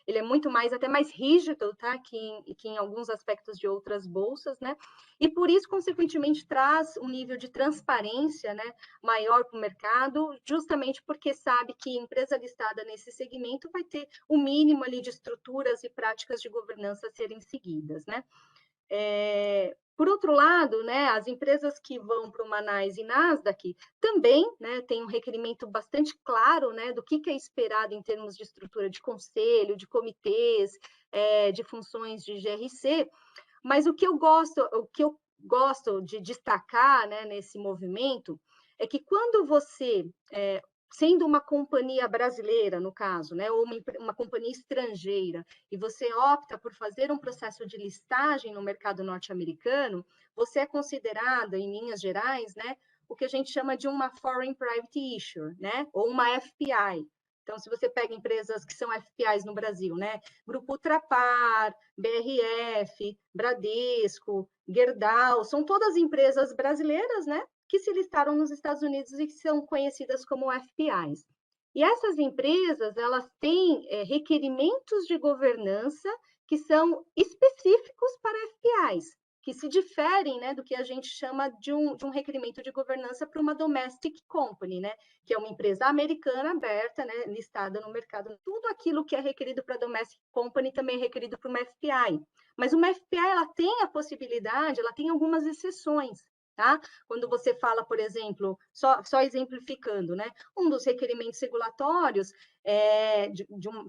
é muito mais, até mais rígido, tá? que em alguns aspectos de outras bolsas, né? E por isso, consequentemente, traz um nível de transparência, né, maior para o mercado, justamente porque sabe que empresa listada nesse segmento vai ter o mínimo ali de estruturas e práticas de governança a serem seguidas, né? Por outro lado, né, as empresas que vão para o NYSE e Nasdaq também, né, tem um requerimento bastante claro, né, do que é esperado em termos de estrutura de conselho, de comitês, de funções de GRC, mas o que eu gosto de destacar, né, nesse movimento é que quando você sendo uma companhia brasileira, no caso, né, ou uma companhia estrangeira, e você opta por fazer um processo de listagem no mercado norte-americano, você é considerada, em linhas gerais, né, o que a gente chama de uma Foreign Private Issuer, né, ou uma FPI. Então, se você pega empresas que são FPIs no Brasil, né, Grupo Ultrapar, BRF, Bradesco, Gerdau, são todas empresas brasileiras, né, que se listaram nos Estados Unidos e que são conhecidas como FPIs. E essas empresas, elas têm requerimentos de governança que são específicos para FPIs, que se diferem, né, do que a gente chama de um requerimento de governança para uma domestic company, né, que é uma empresa americana aberta, né, listada no mercado. Tudo aquilo que é requerido para domestic company também é requerido para uma FPI. Mas uma FPI, ela tem a possibilidade, ela tem algumas exceções. Tá? Quando você fala, por exemplo, só exemplificando, né? Um dos requerimentos regulatórios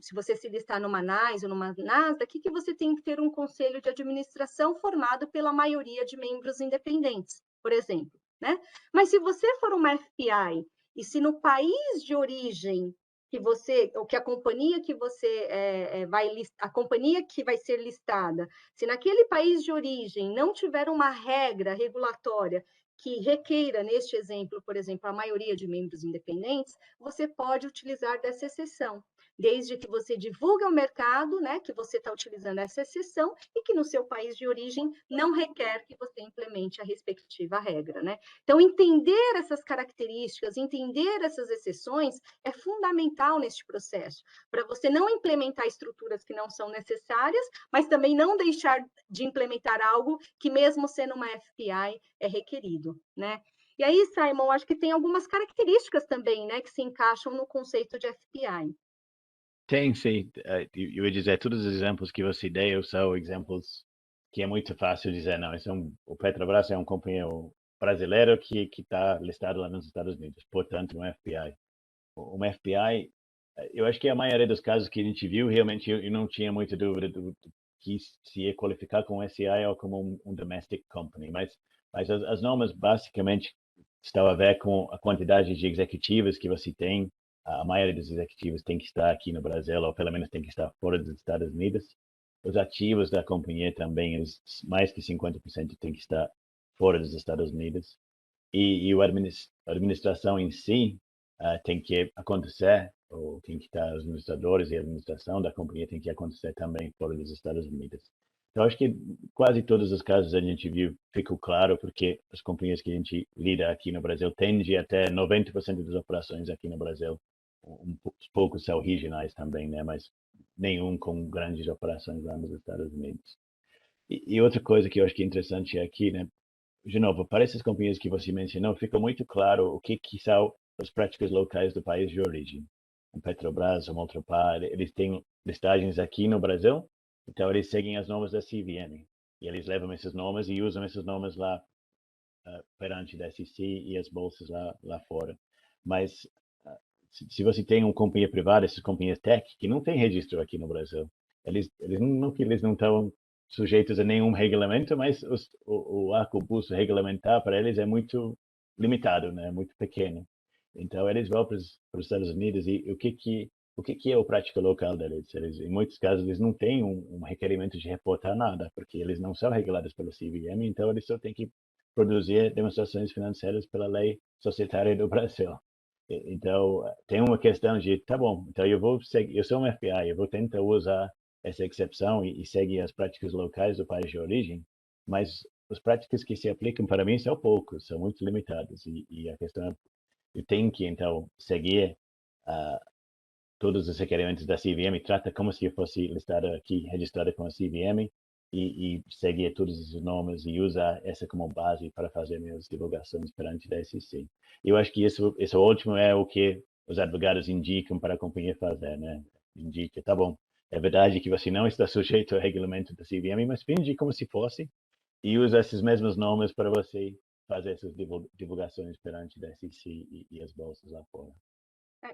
se você se listar numa NYSE ou numa Nasdaq, que você tem que ter um conselho de administração formado pela maioria de membros independentes, por exemplo, né? Mas se você for uma FPI e se no país de origem ou que a companhia que você a companhia que vai ser listada, se naquele país de origem não tiver uma regra regulatória que requeira, neste exemplo, por exemplo, a maioria de membros independentes, você pode utilizar dessa exceção, desde que você divulgue ao mercado, né, que você está utilizando essa exceção e que no seu país de origem não requer que você implemente a respectiva regra, né? Então, entender essas características, entender essas exceções é fundamental neste processo, para você não implementar estruturas que não são necessárias, mas também não deixar de implementar algo que, mesmo sendo uma FPI, é requerido, né? E aí, Simon, acho que tem algumas características também, né, que se encaixam no conceito de FPI. Tem, sim. Eu ia dizer, todos os exemplos que você deu são exemplos que é muito fácil dizer, não, o Petrobras é um companheiro brasileiro que está listado lá nos Estados Unidos, portanto, um FPI. Uma FPI, eu acho que a maioria dos casos que a gente viu, realmente, eu não tinha muita dúvida do que se ia qualificar como SCI ou como um domestic company, mas as normas basicamente estão a ver com a quantidade de executivos que você tem. A maioria dos executivos tem que estar aqui no Brasil, ou pelo menos tem que estar fora dos Estados Unidos. Os ativos da companhia também, mais que 50% tem que estar fora dos Estados Unidos. E a administração em si tem que acontecer, ou tem que estar os administradores e a administração da companhia tem que acontecer também fora dos Estados Unidos. Então, acho que quase todos os casos a gente viu, ficou claro, porque as companhias que a gente lida aqui no Brasil tendem até 90% das operações aqui no Brasil. Poucos são regionais também, né? Mas nenhum com grandes operações lá nos Estados Unidos. E outra coisa que eu acho que é interessante aqui, né? De novo, para essas companhias que você mencionou, fica muito claro o que são as práticas locais do país de origem. O Petrobras, o Ultrapar, eles têm listagens aqui no Brasil, então eles seguem as normas da CVM. E eles levam esses normas e usam esses normas lá perante a SEC e as bolsas lá fora. Mas se você tem uma companhia privada, essas companhias tech, que não tem registro aqui no Brasil, eles não estão sujeitos a nenhum regulamento, mas o arcabouço regulamentar para eles é muito limitado, né? Muito pequeno. Então eles vão para os Estados Unidos e o que é o prática local deles? Em muitos casos eles não têm um requerimento de reportar nada, porque eles não são regulados pelo CVM, então eles só têm que produzir demonstrações financeiras pela lei societária do Brasil. Então, tem uma questão de, tá bom, então eu sou um FBI, eu vou tentar usar essa exceção e seguir as práticas locais do país de origem, mas as práticas que se aplicam para mim são poucas, são muito limitadas, e a questão é, eu tenho que, então, seguir todos os requerimentos da CVM, trata como se eu fosse listada aqui, registrada com a CVM, e seguir todos os nomes e usar essa como base para fazer minhas divulgações perante a SEC. Eu acho que isso último é o que os advogados indicam para a companhia fazer, né? Indica, tá bom, é verdade que você não está sujeito ao regulamento da CVM, mas finge como se fosse e usa esses mesmos nomes para você fazer essas divulgações perante a SEC e as bolsas lá fora.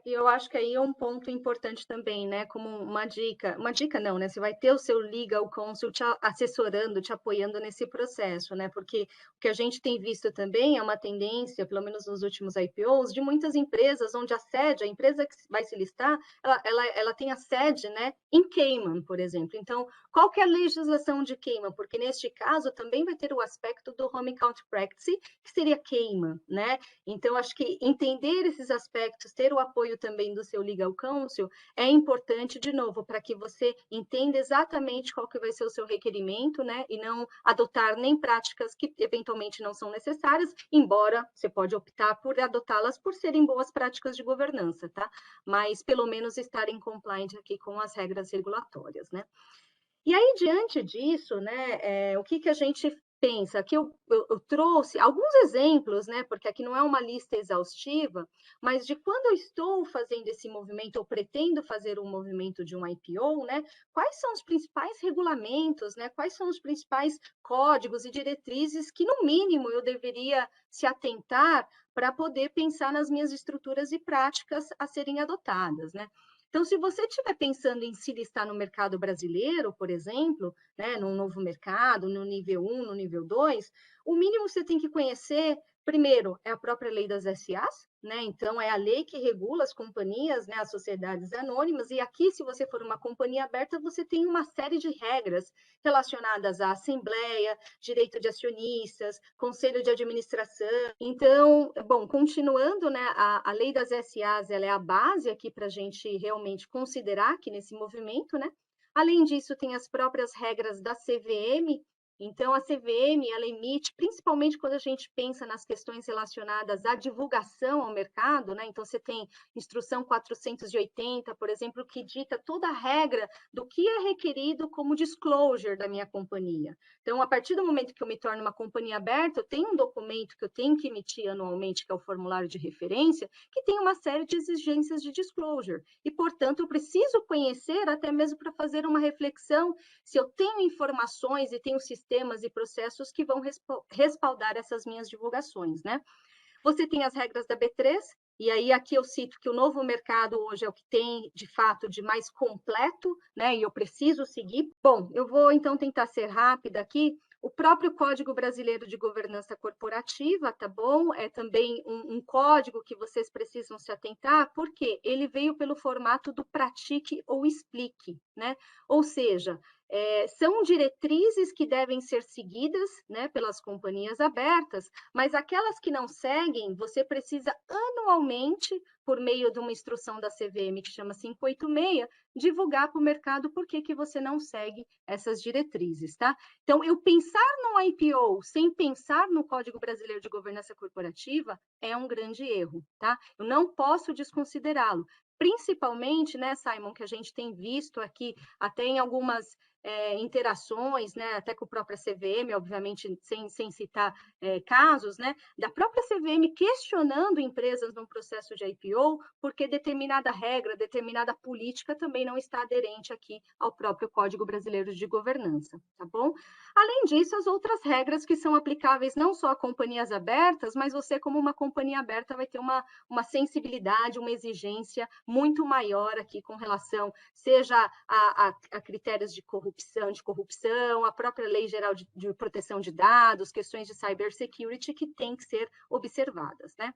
E eu acho que aí é um ponto importante também, né? Como uma dica não, né? Você vai ter o seu legal counsel te assessorando, te apoiando nesse processo, né? Porque o que a gente tem visto também é uma tendência, pelo menos nos últimos IPOs, de muitas empresas onde a empresa que vai se listar, ela tem a sede, né? Em Cayman, por exemplo. Então, qual que é a legislação de Cayman? Porque neste caso também vai ter o aspecto do Home Country Practice, que seria Cayman, né? Então, acho que entender esses aspectos, ter o apoio também do seu legal counsel é importante, de novo, para que você entenda exatamente qual que vai ser o seu requerimento, né? E não adotar nem práticas que eventualmente não são necessárias, embora você pode optar por adotá-las por serem boas práticas de governança, tá? Mas pelo menos estarem compliant aqui com as regras regulatórias, né? E aí, diante disso, né, o que a gente pensa? Aqui eu trouxe alguns exemplos, né, porque aqui não é uma lista exaustiva, mas de quando eu estou fazendo esse movimento, ou pretendo fazer um movimento de um IPO, né, quais são os principais regulamentos, né, quais são os principais códigos e diretrizes que, no mínimo, eu deveria se atentar para poder pensar nas minhas estruturas e práticas a serem adotadas, né? Então, se você estiver pensando em se listar no mercado brasileiro, por exemplo, né, num novo mercado, no nível 1, no nível 2, O mínimo que você tem que conhecer, primeiro, é a própria lei das SAs, né? Então, é a lei que regula as companhias, né, as sociedades anônimas, e aqui, se você for uma companhia aberta, você tem uma série de regras relacionadas à assembleia, direito de acionistas, conselho de administração. Então, bom, continuando, né, a lei das SAs, ela é a base aqui para a gente realmente considerar aqui nesse movimento, né? Além disso, tem as próprias regras da CVM. Então, a CVM, ela emite, principalmente quando a gente pensa nas questões relacionadas à divulgação ao mercado, né? Então, você tem instrução 480, por exemplo, que dita toda a regra do que é requerido como disclosure da minha companhia. Então, a partir do momento que eu me torno uma companhia aberta, eu tenho um documento que eu tenho que emitir anualmente, que é o formulário de referência, que tem uma série de exigências de disclosure. E, portanto, eu preciso conhecer até mesmo para fazer uma reflexão se eu tenho informações e tenho sistemas e processos que vão respaldar essas minhas divulgações, né? Você tem as regras da B3, e aí aqui eu cito que o novo mercado hoje é o que tem, de fato, de mais completo, né? E eu preciso seguir. Bom, eu vou então tentar ser rápida aqui. O próprio Código Brasileiro de Governança Corporativa, tá bom? É também um código que vocês precisam se atentar, porque ele veio pelo formato do pratique ou explique, né? Ou seja, são diretrizes que devem ser seguidas, né, pelas companhias abertas, mas aquelas que não seguem, você precisa anualmente, por meio de uma instrução da CVM que chama 586, divulgar para o mercado por que você não segue essas diretrizes, tá? Então, eu pensar no IPO sem pensar no Código Brasileiro de Governança Corporativa é um grande erro, tá? Eu não posso desconsiderá-lo. Principalmente, né, Simon, que a gente tem visto aqui, até em algumas interações, né, até com a própria CVM, obviamente, sem citar casos, né, da própria CVM questionando empresas num processo de IPO, porque determinada regra, determinada política também não está aderente aqui ao próprio Código Brasileiro de Governança, tá bom? Além disso, as outras regras que são aplicáveis não só a companhias abertas, mas você, como uma companhia aberta, vai ter uma sensibilidade, uma exigência muito maior aqui com relação, seja a critérios de corrupção, a própria Lei Geral de Proteção de Dados, questões de cybersecurity que têm que ser observadas, né?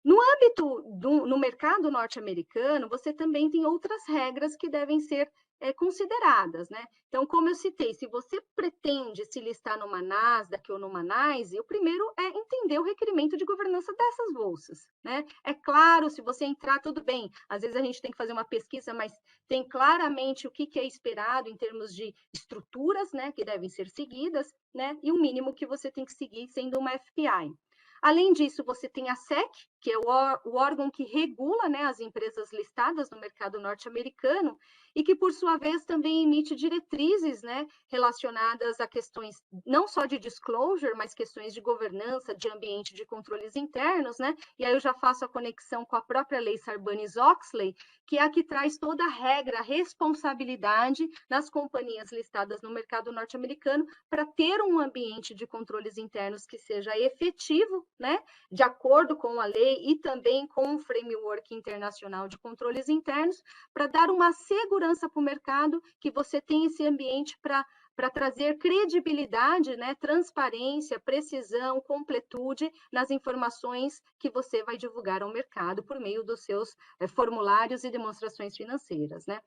No âmbito no mercado norte-americano, você também tem outras regras que devem ser consideradas, né? Então, como eu citei, se você pretende se listar numa Nasdaq ou numa NYSE, o primeiro é entender o requerimento de governança dessas bolsas, né? É claro, se você entrar, tudo bem, às vezes a gente tem que fazer uma pesquisa, mas tem claramente o que é esperado em termos de estruturas, né, que devem ser seguidas, né, e o mínimo que você tem que seguir sendo uma FPI. Além disso, você tem a SEC, que é o órgão que regula, né, as empresas listadas no mercado norte-americano e que, por sua vez, também emite diretrizes, né, relacionadas a questões não só de disclosure, mas questões de governança, de ambiente de controles internos, né? E aí eu já faço a conexão com a própria lei Sarbanes-Oxley, que é a que traz toda a regra, a responsabilidade nas companhias listadas no mercado norte-americano para ter um ambiente de controles internos que seja efetivo, né, de acordo com a lei e também com o framework internacional de controles internos, para dar uma segurança para o mercado que você tem esse ambiente para trazer credibilidade, né, transparência, precisão, completude nas informações que você vai divulgar ao mercado por meio dos seus formulários e demonstrações financeiras, né?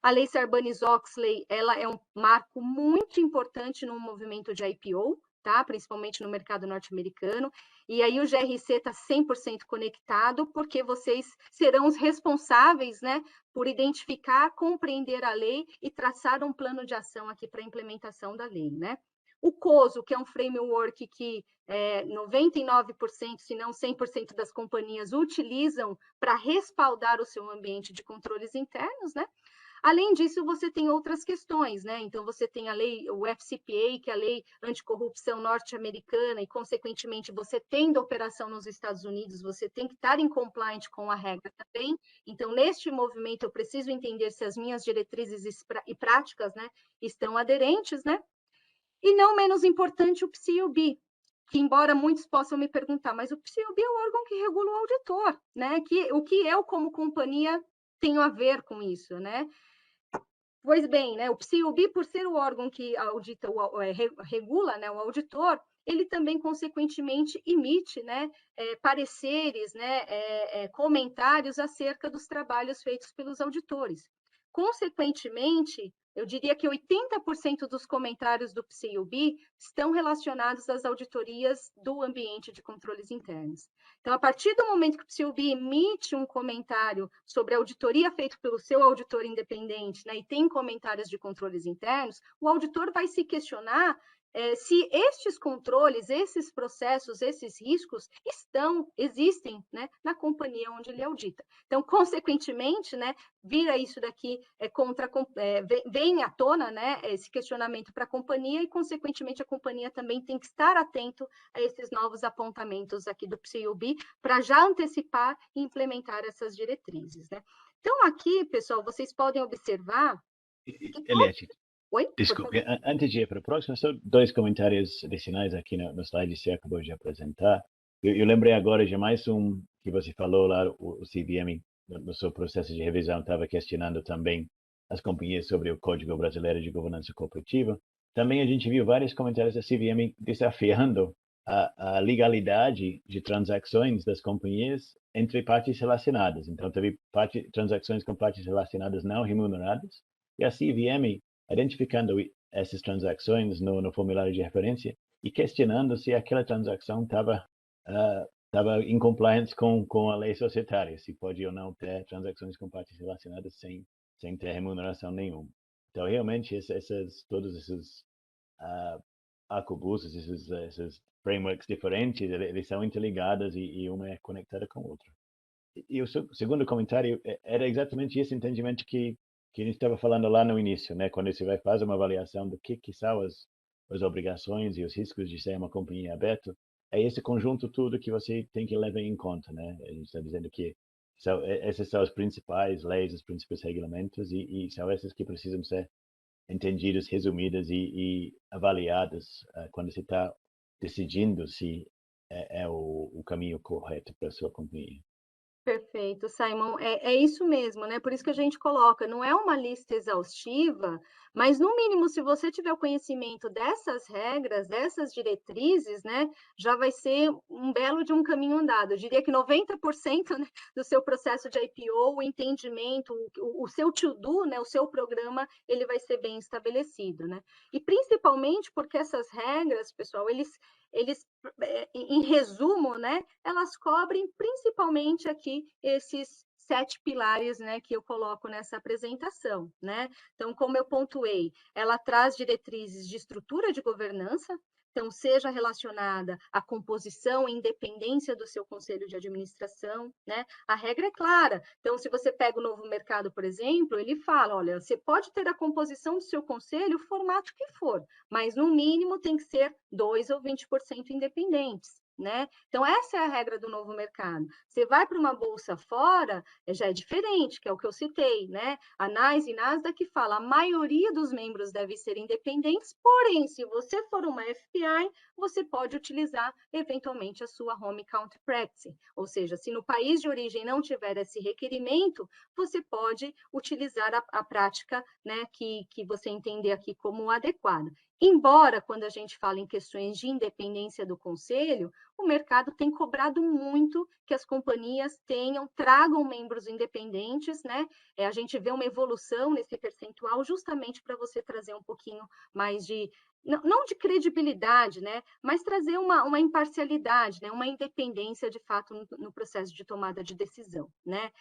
A lei Sarbanes-Oxley, ela é um marco muito importante no movimento de IPO, tá? Principalmente no mercado norte-americano, e aí o GRC está 100% conectado, porque vocês serão os responsáveis, né, por identificar, compreender a lei e traçar um plano de ação aqui para a implementação da lei, né? O COSO, que é um framework que 99%, se não 100% das companhias utilizam para respaldar o seu ambiente de controles internos, né? Além disso, você tem outras questões, né? Então, você tem a lei, o FCPA, que é a lei anticorrupção norte-americana, e, consequentemente, você tendo operação nos Estados Unidos, você tem que estar em compliance com a regra também. Então, neste movimento, eu preciso entender se as minhas diretrizes e práticas, né, estão aderentes, né? E não menos importante, o PCUB, que embora muitos possam me perguntar, mas o PCUB é o órgão que regula o auditor, né? O que eu, como companhia, tenho a ver com isso, né? Pois bem, né, o PCUB, por ser o órgão que audita, regula, né, o auditor, ele também, consequentemente, emite, né, pareceres, né, comentários acerca dos trabalhos feitos pelos auditores. Consequentemente, eu diria que 80% dos comentários do PCUB estão relacionados às auditorias do ambiente de controles internos. Então, a partir do momento que o PCUB emite um comentário sobre a auditoria feita pelo seu auditor independente, né, e tem comentários de controles internos, o auditor vai se questionar se estes controles, esses processos, esses riscos existem, né, na companhia onde ele audita. Então, consequentemente, né, vira isso daqui vem à tona, né, esse questionamento para a companhia e, consequentemente, a companhia também tem que estar atento a esses novos apontamentos aqui do PCUB para já antecipar e implementar essas diretrizes, né? Então, aqui, pessoal, vocês podem observar... Eliette, Oi? desculpe, antes de ir para o próximo, só 2 comentários adicionais aqui no slide que você acabou de apresentar. Eu lembrei agora de mais um que você falou lá, o CVM, no seu processo de revisão, estava questionando também as companhias sobre o Código Brasileiro de Governança Corporativa. Também a gente viu vários comentários da CVM desafiando a legalidade de transações das companhias entre partes relacionadas. Então, teve transações com partes relacionadas não remuneradas, e a CVM identificando essas transações no formulário de referência e questionando se aquela transação estava em compliance com a lei societária, se pode ou não ter transações com partes relacionadas sem ter remuneração nenhuma. Então, realmente, todos esses arcabouços, esses frameworks diferentes, eles são interligados e uma é conectada com a outra. E o segundo comentário era exatamente esse entendimento que a gente estava falando lá no início, né? Quando você vai fazer uma avaliação do que são as obrigações e os riscos de ser uma companhia aberta, é esse conjunto tudo que você tem que levar em conta, né? A gente está dizendo que essas são as principais leis, os principais regulamentos e são essas que precisam ser entendidas, resumidas e avaliadas quando você está decidindo se é o caminho correto para a sua companhia. Perfeito, Simon. É isso mesmo, né? Por isso que a gente coloca, não é uma lista exaustiva, mas no mínimo, se você tiver o conhecimento dessas regras, dessas diretrizes, né, já vai ser um belo de um caminho andado. Eu diria que 90%, né, do seu processo de IPO, o entendimento, o seu to-do, né, o seu programa, ele vai ser bem estabelecido, né? E principalmente porque essas regras, pessoal, eles em resumo, né, elas cobrem principalmente aqui esses 7 pilares, né, que eu coloco nessa apresentação, né? Então, como eu pontuei, ela traz diretrizes de estrutura de governança, então, seja relacionada à composição e independência do seu conselho de administração, né? A regra é clara. Então, se você pega o Novo Mercado, por exemplo, ele fala, olha, você pode ter a composição do seu conselho, o formato que for, mas, no mínimo, tem que ser 2 ou 20% independentes. Né? Então, essa é a regra do Novo Mercado. Você vai para uma bolsa fora, já é diferente, que é o que eu citei, né? A NYSE e Nasdaq fala, a maioria dos membros deve ser independentes, porém, se você for uma FPI, você pode utilizar, eventualmente, a sua Home Country Practice. Ou seja, se no país de origem não tiver esse requerimento, você pode utilizar a prática, né, que você entender aqui como adequada. Embora, quando a gente fala em questões de independência do conselho, o mercado tem cobrado muito que as companhias tragam membros independentes, né? A gente vê uma evolução nesse percentual justamente para você trazer um pouquinho mais de, não de credibilidade, né? Mas trazer uma imparcialidade, né? Uma independência, de fato, no processo de tomada de decisão, né?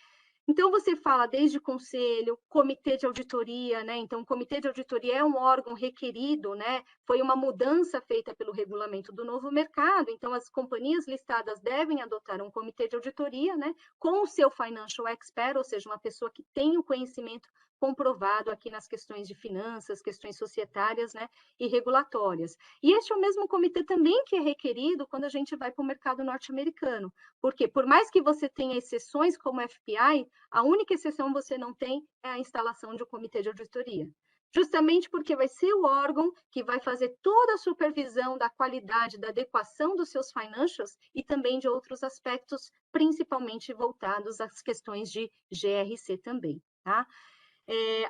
Então, você fala desde conselho, comitê de auditoria, né? Então, o comitê de auditoria é um órgão requerido, né? Foi uma mudança feita pelo regulamento do Novo Mercado, então as companhias listadas devem adotar um comitê de auditoria, né? Com o seu financial expert, ou seja, uma pessoa que tem o conhecimento comprovado aqui nas questões de finanças, questões societárias, né, e regulatórias. E este é o mesmo comitê também que é requerido quando a gente vai para o mercado norte-americano. Porque, por mais que você tenha exceções como FPI, a única exceção você não tem é a instalação de um comitê de auditoria. Justamente porque vai ser o órgão que vai fazer toda a supervisão da qualidade, da adequação dos seus financials e também de outros aspectos, principalmente voltados às questões de GRC também, tá?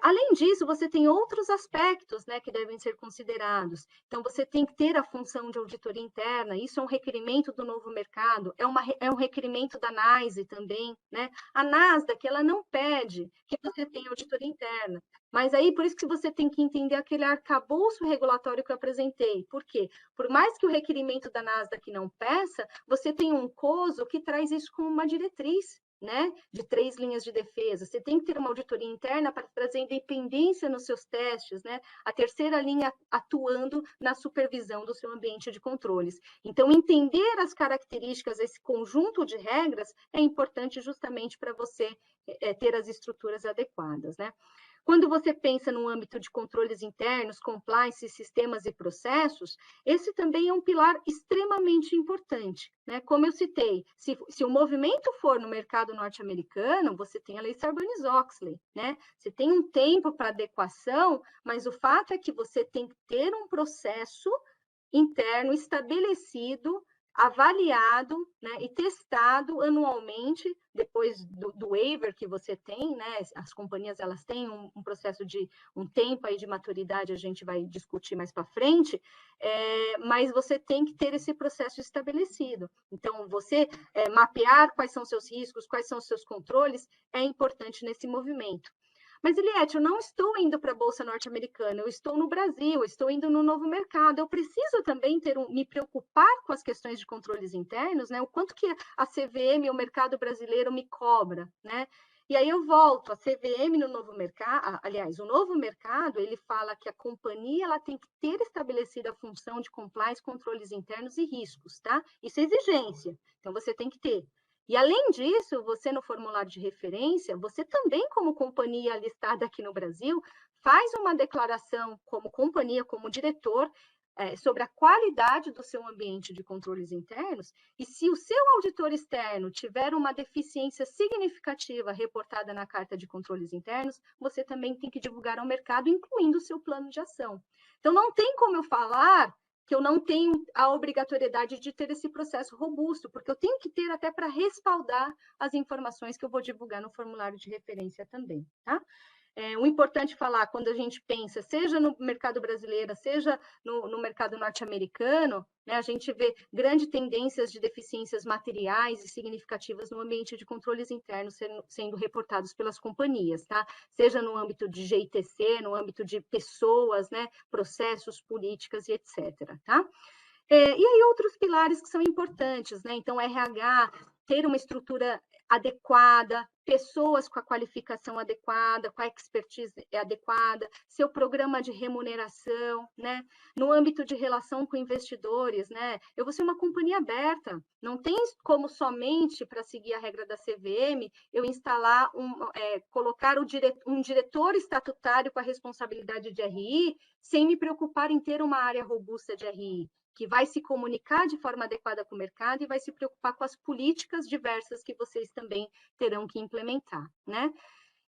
Além disso, você tem outros aspectos, né, que devem ser considerados. Então, você tem que ter a função de auditoria interna, isso é um requerimento do novo mercado, é um requerimento da NYSE também, né? A Nasdaq, ela não pede que você tenha auditoria interna, mas aí, por isso que você tem que entender aquele arcabouço regulatório que eu apresentei. Por quê? Por mais que o requerimento da Nasdaq não peça, você tem um COSO que traz isso como uma diretriz, né, de 3 linhas de defesa. Você tem que ter uma auditoria interna para trazer independência nos seus testes, né? A terceira linha atuando na supervisão do seu ambiente de controles. Então, entender as características desse conjunto de regras é importante justamente para você ter as estruturas adequadas, né? Quando você pensa no âmbito de controles internos, compliance, sistemas e processos, esse também é um pilar extremamente importante, né? Como eu citei, se o movimento for no mercado norte-americano, você tem a lei Sarbanes-Oxley, né? Você tem um tempo para adequação, mas o fato é que você tem que ter um processo interno estabelecido, avaliado, né, e testado anualmente, depois do waiver que você tem, né, as companhias elas têm um processo de um tempo aí de maturidade, a gente vai discutir mais para frente, mas você tem que ter esse processo estabelecido. Então, você mapear quais são seus riscos, quais são os seus controles, é importante nesse movimento. Mas, Eliette, eu não estou indo para a Bolsa Norte-Americana, eu estou no Brasil, eu estou indo no novo mercado. Eu preciso também me preocupar com as questões de controles internos, né? O quanto que a CVM, o mercado brasileiro, me cobra, né? E aí eu volto, a CVM no novo mercado, aliás, o novo mercado, ele fala que a companhia ela tem que ter estabelecida a função de compliance, controles internos e riscos, tá? Isso é exigência, então você tem que ter. E, além disso, você no formulário de referência, você também, como companhia listada aqui no Brasil, faz uma declaração como companhia, como diretor, sobre a qualidade do seu ambiente de controles internos, e se o seu auditor externo tiver uma deficiência significativa reportada na carta de controles internos, você também tem que divulgar ao mercado, incluindo o seu plano de ação. Então, não tem como eu falar que eu não tenho a obrigatoriedade de ter esse processo robusto, porque eu tenho que ter até para respaldar as informações que eu vou divulgar no formulário de referência também, tá? O importante falar, quando a gente pensa, seja no mercado brasileiro, seja no mercado norte-americano, né, a gente vê grandes tendências de deficiências materiais e significativas no ambiente de controles internos sendo reportados pelas companhias, tá? Seja no âmbito de GITC, no âmbito de pessoas, né, processos, políticas e etc., tá? E aí outros pilares que são importantes, né? Então, RH, ter uma estrutura adequada, pessoas com a qualificação adequada, com a expertise adequada, seu programa de remuneração, né? No âmbito de relação com investidores, né? Eu vou ser uma companhia aberta, não tem como somente para seguir a regra da CVM eu instalar colocar um diretor estatutário com a responsabilidade de RI, sem me preocupar em ter uma área robusta de RI, que vai se comunicar de forma adequada com o mercado e vai se preocupar com as políticas diversas que vocês também terão que implementar, né?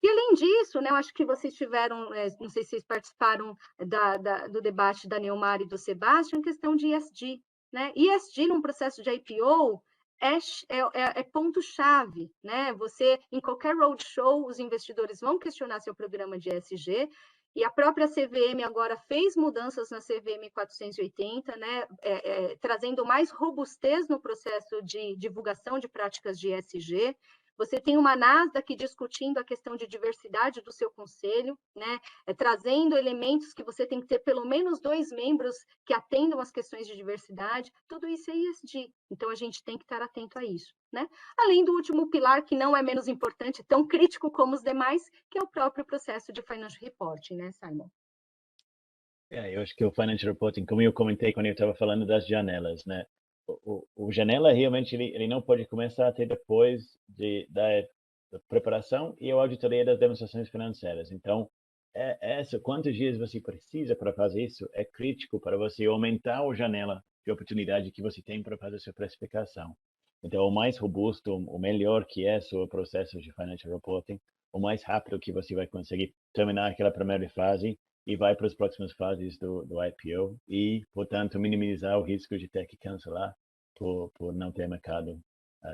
E, além disso, né, eu acho que vocês tiveram, não sei se vocês participaram do debate da Neumar e do Sebastião, questão de ESG, né? ESG, num processo de IPO, é ponto-chave, né? Você, em qualquer roadshow, os investidores vão questionar seu programa de ESG, e a própria CVM agora fez mudanças na CVM 480, né, trazendo mais robustez no processo de divulgação de práticas de ESG. Você tem uma Nasdaq discutindo a questão de diversidade do seu conselho, né, trazendo elementos que você tem que ter pelo menos 2 membros que atendam às questões de diversidade. Tudo isso é ESG, então a gente tem que estar atento a isso, né? Além do último pilar, que não é menos importante, tão crítico como os demais, que é o próprio processo de financial reporting, né, Simon? Eu acho que o financial reporting, como eu comentei quando eu estava falando das janelas, né? O janela realmente ele não pode começar até depois da preparação e a auditoria das demonstrações financeiras. Então, quantos dias você precisa para fazer isso é crítico para você aumentar a janela de oportunidade que você tem para fazer sua precificação. Então, o mais robusto, o melhor que é o processo de financial reporting, o mais rápido que você vai conseguir terminar aquela primeira fase e vai para as próximas fases do IPO e, portanto, minimizar o risco de ter que cancelar por não ter mercado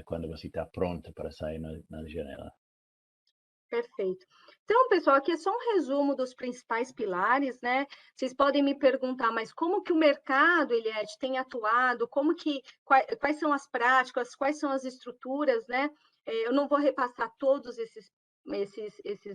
quando você está pronto para sair na janela. Perfeito. Então, pessoal, aqui é só um resumo dos principais pilares, né? Vocês podem me perguntar, mas como que o mercado, Eliette, tem atuado? Quais são as práticas, quais são as estruturas, né? Eu não vou repassar todos esses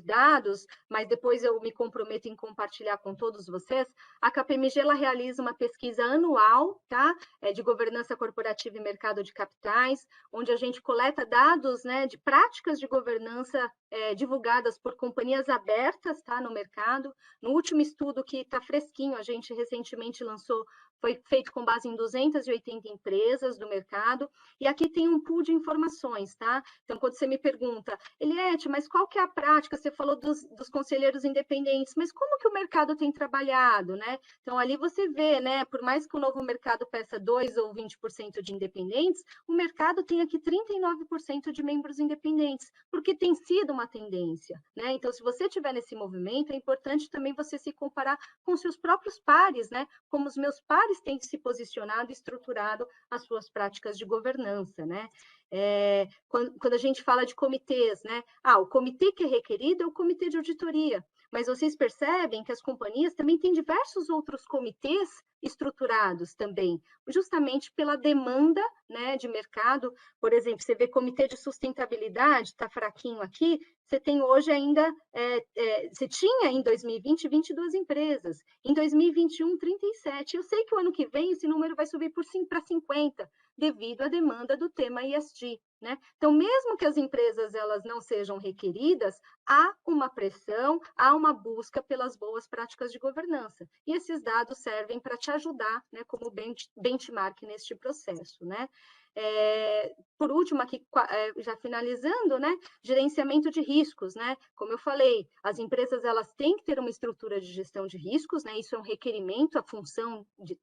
dados, mas depois eu me comprometo em compartilhar com todos vocês. A KPMG ela realiza uma pesquisa anual, tá? De governança corporativa e mercado de capitais, onde a gente coleta dados, né, de práticas de governança divulgadas por companhias abertas, tá, no mercado. No último estudo que está fresquinho, a gente recentemente lançou, foi feito com base em 280 empresas do mercado, e aqui tem um pool de informações, tá? Então, quando você me pergunta, Eliette, mas qual que é a prática? Você falou dos conselheiros independentes, mas como que o mercado tem trabalhado, né? Então, ali você vê, né, por mais que o novo mercado peça 2 ou 20% de independentes, o mercado tem aqui 39% de membros independentes, porque tem sido uma tendência, né? Então, se você estiver nesse movimento, é importante também você se comparar com seus próprios pares, né? Como os meus pares têm se posicionado e estruturado as suas práticas de governança, né? Quando a gente fala de comitês, né? O comitê que é requerido é o comitê de auditoria, mas vocês percebem que as companhias também têm diversos outros comitês estruturados também, justamente pela demanda, né, de mercado. Por exemplo, você vê comitê de sustentabilidade, está fraquinho aqui, você tem hoje ainda, você tinha em 2020, 22 empresas, em 2021, 37. Eu sei que o ano que vem esse número vai subir para 50, devido à demanda do tema ESG, né? Então, mesmo que as empresas elas não sejam requeridas, há uma pressão, há uma busca pelas boas práticas de governança. E esses dados servem para te ajudar, né, como benchmark neste processo, né? Por último, aqui, já finalizando, né, gerenciamento de riscos, né? Como eu falei, as empresas elas têm que ter uma estrutura de gestão de riscos, né? Isso é um requerimento, a função de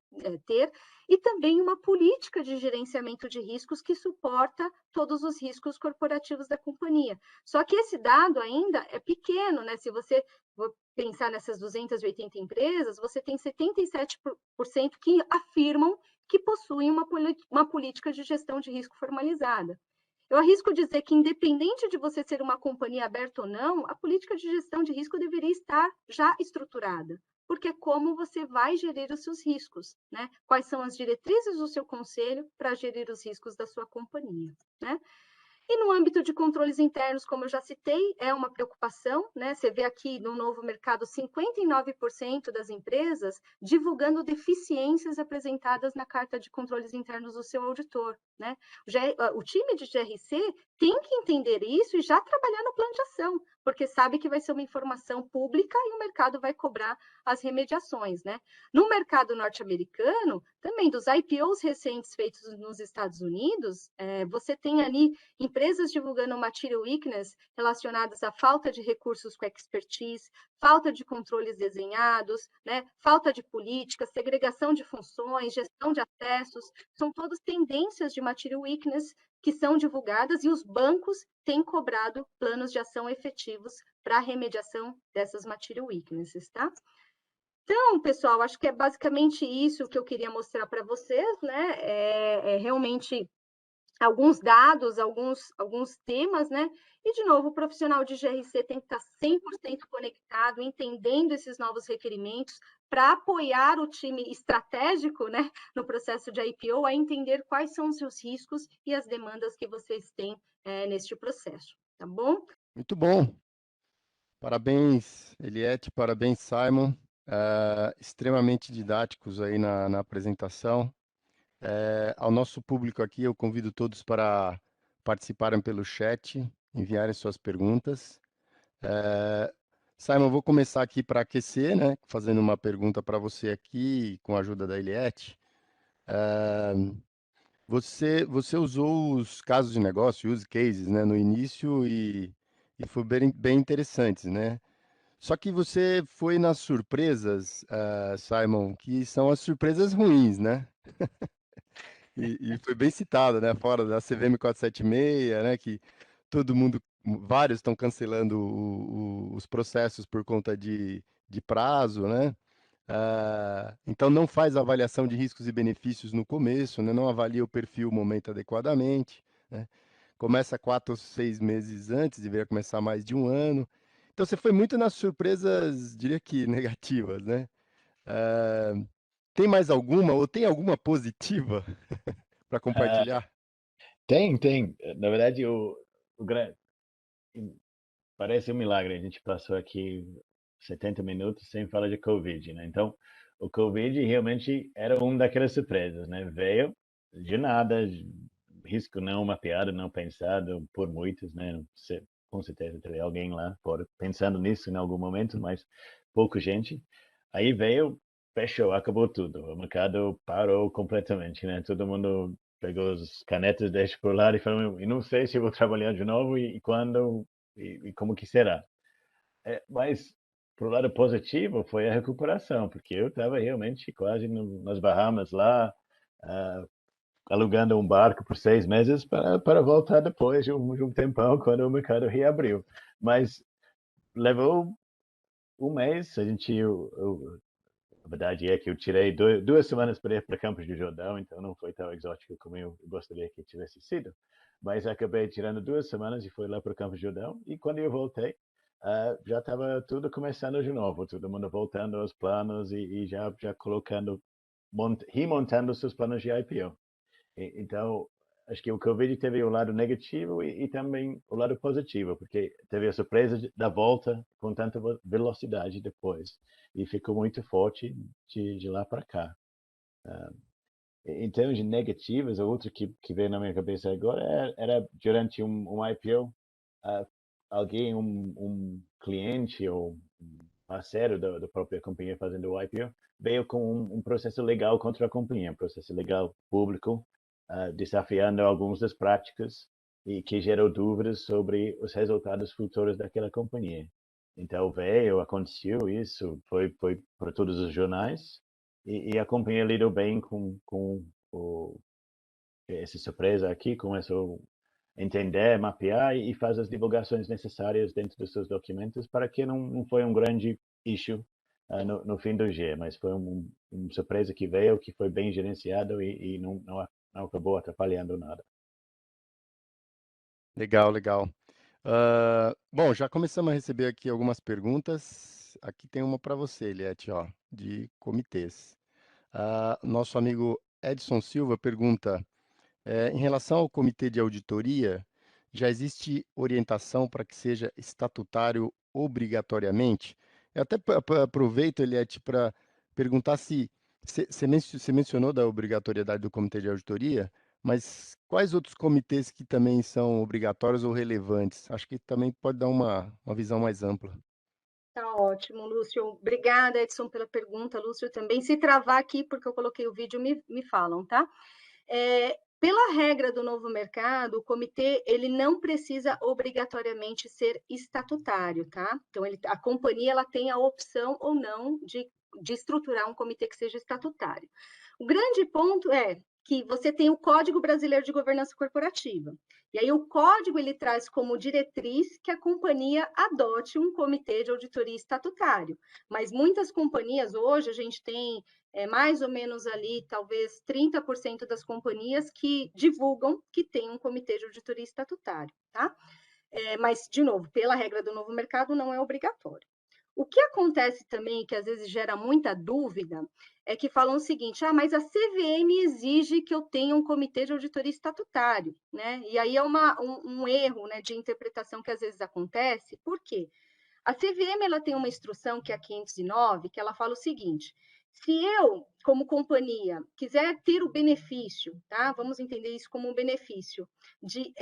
ter, e também uma política de gerenciamento de riscos que suporta todos os riscos corporativos da companhia. Só que esse dado ainda é pequeno, né? Se você pensar nessas 280 empresas, você tem 77% que afirmam que possuem uma política de gestão de risco formalizada. Eu arrisco dizer que, independente de você ser uma companhia aberta ou não, a política de gestão de risco deveria estar já estruturada, porque é como você vai gerir os seus riscos, né? Quais são as diretrizes do seu conselho para gerir os riscos da sua companhia, né? E no âmbito de controles internos, como eu já citei, é uma preocupação, né? Você vê aqui no novo mercado 59% das empresas divulgando deficiências apresentadas na carta de controles internos do seu auditor, né? O time de GRC tem que entender isso e já trabalhar no plano de ação, porque sabe que vai ser uma informação pública e o mercado vai cobrar as remediações, né? No mercado norte-americano, também dos IPOs recentes feitos nos Estados Unidos, você tem ali empresas divulgando material weakness relacionadas à falta de recursos com expertise, falta de controles desenhados, né? Falta de política, segregação de funções, gestão de acessos, são todas tendências de material weakness que são divulgadas e os bancos têm cobrado planos de ação efetivos para a remediação dessas material weaknesses, tá? Então, pessoal, acho que é basicamente isso que eu queria mostrar para vocês, né? Realmente alguns dados, alguns temas, né? E, de novo, o profissional de GRC tem que estar 100% conectado, entendendo esses novos requerimentos, para apoiar o time estratégico, né, no processo de IPO, a entender quais são os seus riscos e as demandas que vocês têm neste processo, tá bom? Muito bom. Parabéns, Eliette, parabéns, Simon. Extremamente didáticos aí na apresentação. Ao nosso público aqui, eu convido todos para participarem pelo chat, enviarem suas perguntas. Simon, vou começar aqui para aquecer, né? Fazendo uma pergunta para você aqui, com a ajuda da Eliette. Você usou os casos de negócio, use cases, né, no início e foi bem interessantes, né? Só que você foi nas surpresas, Simon, que são as surpresas ruins, né? E foi bem citado, né? Fora da CVM 476, né? Que todo mundo, vários estão cancelando os processos por conta de prazo, né? Então não faz avaliação de riscos e benefícios no começo, né? Não avalia o perfil, o momento adequadamente, né? começa 4 ou 6 meses antes, deveria começar mais de 1 ano. Então você foi muito nas surpresas, diria que negativas, né? Ah, tem mais alguma ou tem alguma positiva para Ah, compartilhar? tem. Na verdade, o gran- parece um milagre. A gente passou aqui 70 minutos sem falar de Covid, né? Então, o Covid realmente era uma daquelas surpresas, né? Veio de nada, risco não mapeado, não pensado por muitos, né? Com certeza teve alguém lá pensando nisso em algum momento, mas pouca gente. Aí veio, fechou, acabou tudo. O mercado parou completamente, né? Todo mundo pegou as canetas, deixou por lá e falou, e não sei se vou trabalhar de novo e quando e como que será. Mas pro lado positivo foi a recuperação, porque eu estava realmente quase nas Bahamas lá, ah, alugando um barco por 6 meses para voltar depois de um tempão, quando o mercado reabriu. Mas levou um mês, a verdade é que eu tirei 2 semanas para ir para Campos do Jordão, então não foi tão exótico como eu gostaria que tivesse sido. Mas acabei tirando 2 semanas e fui lá para Campos do Jordão. E quando eu voltei, já estava tudo começando de novo, todo mundo voltando aos planos e já colocando, remontando seus planos de IPO. Então, acho que o Covid teve o lado negativo e também o lado positivo, porque teve a surpresa da volta com tanta velocidade depois e ficou muito forte de lá para cá. Em termos de negativas, a outra que veio na minha cabeça agora era durante um IPO, ah, alguém, um cliente ou um parceiro da própria companhia fazendo o IPO, veio com um processo legal contra a companhia, um processo legal público, desafiando algumas das práticas e que gerou dúvidas sobre os resultados futuros daquela companhia. Então veio, aconteceu isso, foi para todos os jornais e a companhia lidou bem com essa surpresa aqui, começou a entender, mapear e faz as divulgações necessárias dentro dos seus documentos para que não foi um grande issue no fim do dia, mas foi uma surpresa que veio, que foi bem gerenciado e não acabou atrapalhando nada. Legal, legal. Bom, já começamos a receber aqui algumas perguntas. Aqui tem uma para você, Eliette, ó, de comitês. Nosso amigo Edson Silva pergunta: em relação ao comitê de auditoria, já existe orientação para que seja estatutário obrigatoriamente? Eu até aproveito, Eliette, para perguntar se você mencionou da obrigatoriedade do comitê de auditoria, mas quais outros comitês que também são obrigatórios ou relevantes? Acho que também pode dar uma visão mais ampla. Tá ótimo, Lúcio. Obrigada, Edson, pela pergunta. Lúcio, também. Se travar aqui, porque eu coloquei o vídeo, me falam, tá? Pela regra do novo mercado, o comitê ele não precisa obrigatoriamente ser estatutário, tá? Então, a companhia ela tem a opção ou não de estruturar um comitê que seja estatutário. O grande ponto é que você tem o Código Brasileiro de Governança Corporativa. E aí o código ele traz como diretriz que a companhia adote um comitê de auditoria estatutário. Mas muitas companhias hoje a gente tem mais ou menos ali, talvez 30% das companhias que divulgam que tem um comitê de auditoria estatutário, tá? Mas, de novo, pela regra do novo mercado, não é obrigatório. O que acontece também, que às vezes gera muita dúvida, é que falam o seguinte: mas a CVM exige que eu tenha um comitê de auditoria estatutário, né? E aí é um erro, né, de interpretação que às vezes acontece. Por quê? A CVM ela tem uma instrução que é a 509, que ela fala o seguinte: se eu, como companhia, quiser ter o benefício, tá? Vamos entender isso como um benefício de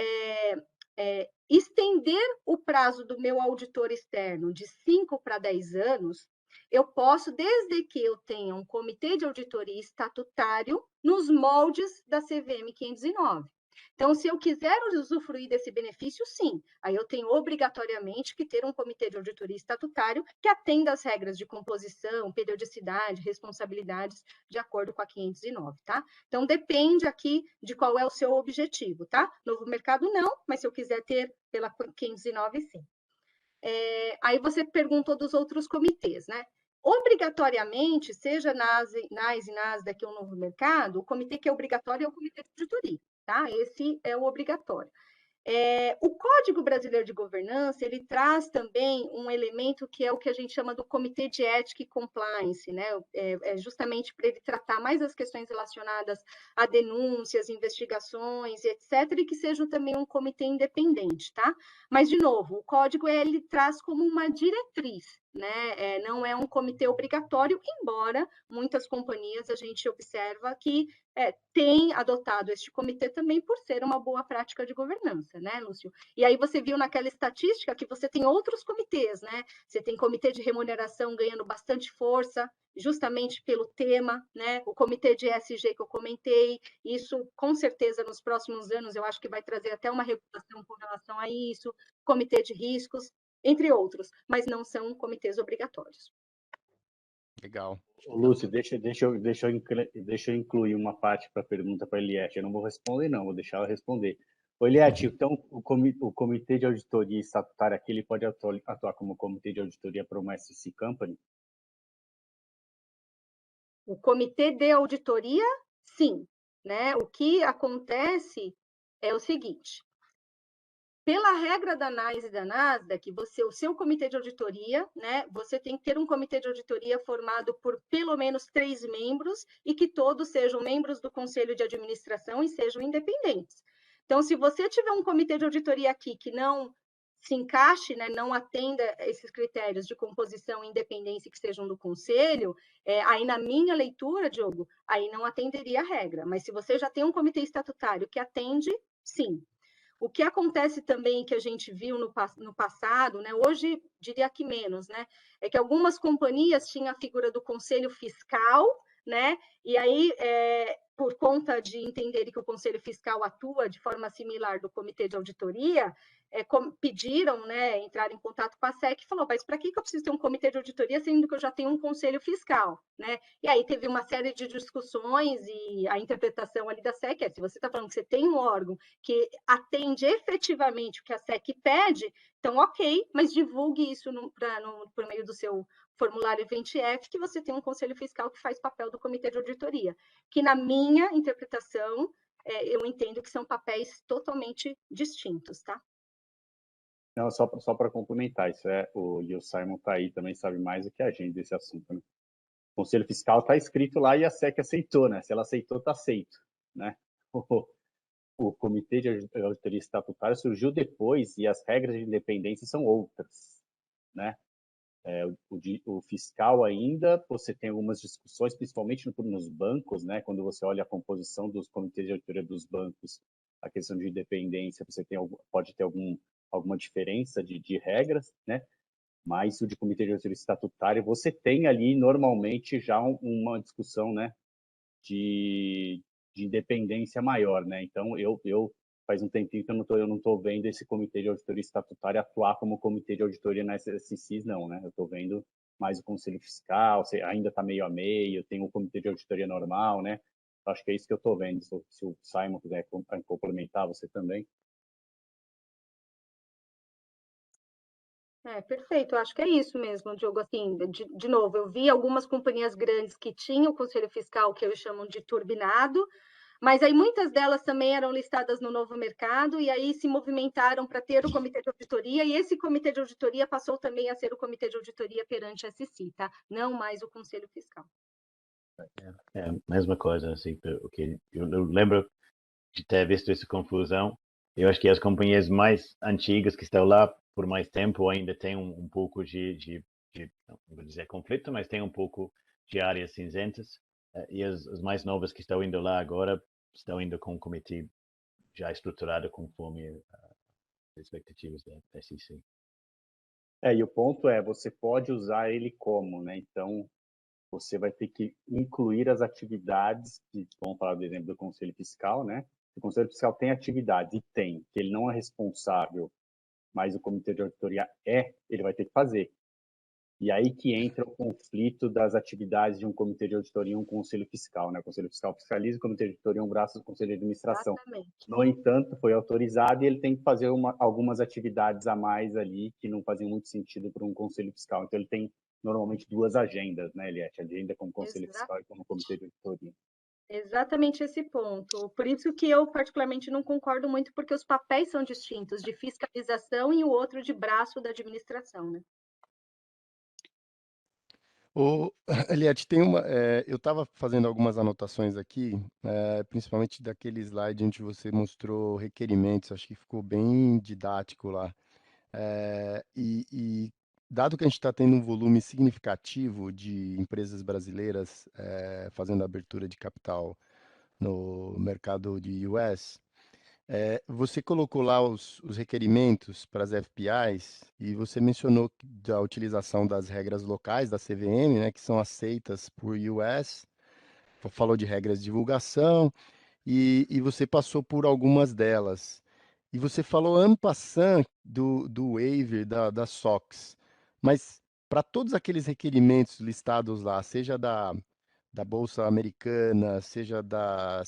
estender o prazo do meu auditor externo de 5 para 10 anos, eu posso, desde que eu tenha um comitê de auditoria estatutário nos moldes da CVM 509. Então, se eu quiser usufruir desse benefício, sim, aí eu tenho obrigatoriamente que ter um comitê de auditoria estatutário que atenda às regras de composição, periodicidade, responsabilidades, de acordo com a 509, tá? Então, depende aqui de qual é o seu objetivo, tá? Novo mercado, não, mas se eu quiser ter pela 509, sim. Aí você perguntou dos outros comitês, né? Obrigatoriamente, seja NAS e NASDAQ ou Novo Mercado, o comitê que é obrigatório é o comitê de auditoria, tá? Esse é o obrigatório. O Código Brasileiro de Governança, ele traz também um elemento que é o que a gente chama do Comitê de Ética e Compliance, né? Justamente para ele tratar mais as questões relacionadas a denúncias, investigações, etc., e que seja também um comitê independente, tá? Mas, de novo, o código ele traz como uma diretriz, né? Não é um comitê obrigatório, embora muitas companhias a gente observa que tem adotado este comitê também por ser uma boa prática de governança, né, Lúcio? E aí você viu naquela estatística que você tem outros comitês, né? Você tem comitê de remuneração ganhando bastante força, justamente pelo tema, né? O comitê de ESG que eu comentei, isso com certeza nos próximos anos eu acho que vai trazer até uma regulação com relação a isso, comitê de riscos, entre outros, mas não são comitês obrigatórios. Legal. Lúcio, deixa eu incluir uma parte para a pergunta para a Eliette. Eu não vou responder, não, vou deixar ela responder. Ô, Eliette, então, o comitê de auditoria estatutária aqui, ele pode atuar como comitê de auditoria para uma SEC Company? O comitê de auditoria, sim, né? O que acontece é o seguinte: pela regra da ANAS e da Nasdaq, o seu comitê de auditoria, né? Você tem que ter um comitê de auditoria formado por pelo menos 3 membros e que todos sejam membros do conselho de administração e sejam independentes. Então, se você tiver um comitê de auditoria aqui que não se encaixe, né, não atenda esses critérios de composição e independência que sejam do conselho, aí na minha leitura, Diogo, aí não atenderia a regra. Mas se você já tem um comitê estatutário que atende, sim. O que acontece também, que a gente viu no passado, né, hoje diria que menos, né, é que algumas companhias tinham a figura do conselho fiscal, né, e aí, por conta de entenderem que o conselho fiscal atua de forma similar do comitê de auditoria, pediram, né, entrar em contato com a SEC e falou, mas para que eu preciso ter um comitê de auditoria, sendo que eu já tenho um conselho fiscal, né? E aí teve uma série de discussões e a interpretação ali da SEC se você está falando que você tem um órgão que atende efetivamente o que a SEC pede, então ok, mas divulgue isso por meio do seu formulário 20F, que você tem um conselho fiscal que faz papel do comitê de auditoria, que na minha interpretação, eu entendo que são papéis totalmente distintos, tá? Não, só para complementar, e o Simon está aí, também sabe mais do que a gente desse assunto, né? O Conselho Fiscal está escrito lá e a SEC aceitou, né? Se ela aceitou, está aceito, né? O Comitê de Auditoria Estatutária surgiu depois e as regras de independência são outras, né? O fiscal ainda, você tem algumas discussões, principalmente nos bancos, né? Quando você olha a composição dos comitês de auditoria dos bancos, a questão de independência, pode ter alguma diferença de regras, né? Mas o de comitê de auditoria estatutária, você tem ali normalmente já uma discussão, né? De independência maior, né? Então, eu faz um tempinho que eu não estou vendo esse comitê de auditoria estatutária atuar como comitê de auditoria na SECs, não, né? Eu estou vendo mais o conselho fiscal, ainda está meio a meio, tem o comitê de auditoria normal, né? Acho que é isso que eu estou vendo. Se o Simon quiser complementar, você também. Perfeito, eu acho que é isso mesmo, Diogo. Assim, de novo, eu vi algumas companhias grandes que tinham o conselho fiscal, que eles chamam de turbinado, mas aí muitas delas também eram listadas no novo mercado e aí se movimentaram para ter o comitê de auditoria, e esse comitê de auditoria passou também a ser o comitê de auditoria perante a SEC, tá? Não mais o conselho fiscal. É a mesma coisa, assim, eu lembro de ter visto essa confusão. Eu acho que as companhias mais antigas que estão lá por mais tempo ainda têm um pouco não vou dizer conflito, mas tem um pouco de áreas cinzentas. E as mais novas que estão indo lá agora estão indo com um comitê já estruturado conforme as expectativas da SEC. E o ponto é, você pode usar ele como, né? Então, você vai ter que incluir as atividades, vamos falar do exemplo do Conselho Fiscal, né? O Conselho Fiscal tem atividades, e tem, que ele não é responsável, mas o Comitê de Auditoria ele vai ter que fazer. E aí que entra o conflito das atividades de um Comitê de Auditoria e um Conselho Fiscal, né? O Conselho Fiscal fiscaliza, o Comitê de Auditoria é um braço do Conselho de Administração. Exatamente. No entanto, foi autorizado e ele tem que fazer algumas atividades a mais ali que não faziam muito sentido para um Conselho Fiscal. Então, ele tem normalmente 2 agendas, né, Eliette? Agenda como Conselho Fiscal e como Comitê de Auditoria. Exatamente esse ponto. Por isso que eu particularmente não concordo muito, porque os papéis são distintos, de fiscalização e o outro de braço da administração, né? Ô, Eliette, eu estava fazendo algumas anotações aqui, principalmente daquele slide onde você mostrou requerimentos, acho que ficou bem didático lá. Dado que a gente está tendo um volume significativo de empresas brasileiras fazendo abertura de capital no mercado de US, você colocou lá os requerimentos para as FPIs e você mencionou da utilização das regras locais da CVM, né, que são aceitas por US, falou de regras de divulgação e você passou por algumas delas. E você falou en passant do waiver da SOX, mas para todos aqueles requerimentos listados lá, seja da Bolsa Americana, seja da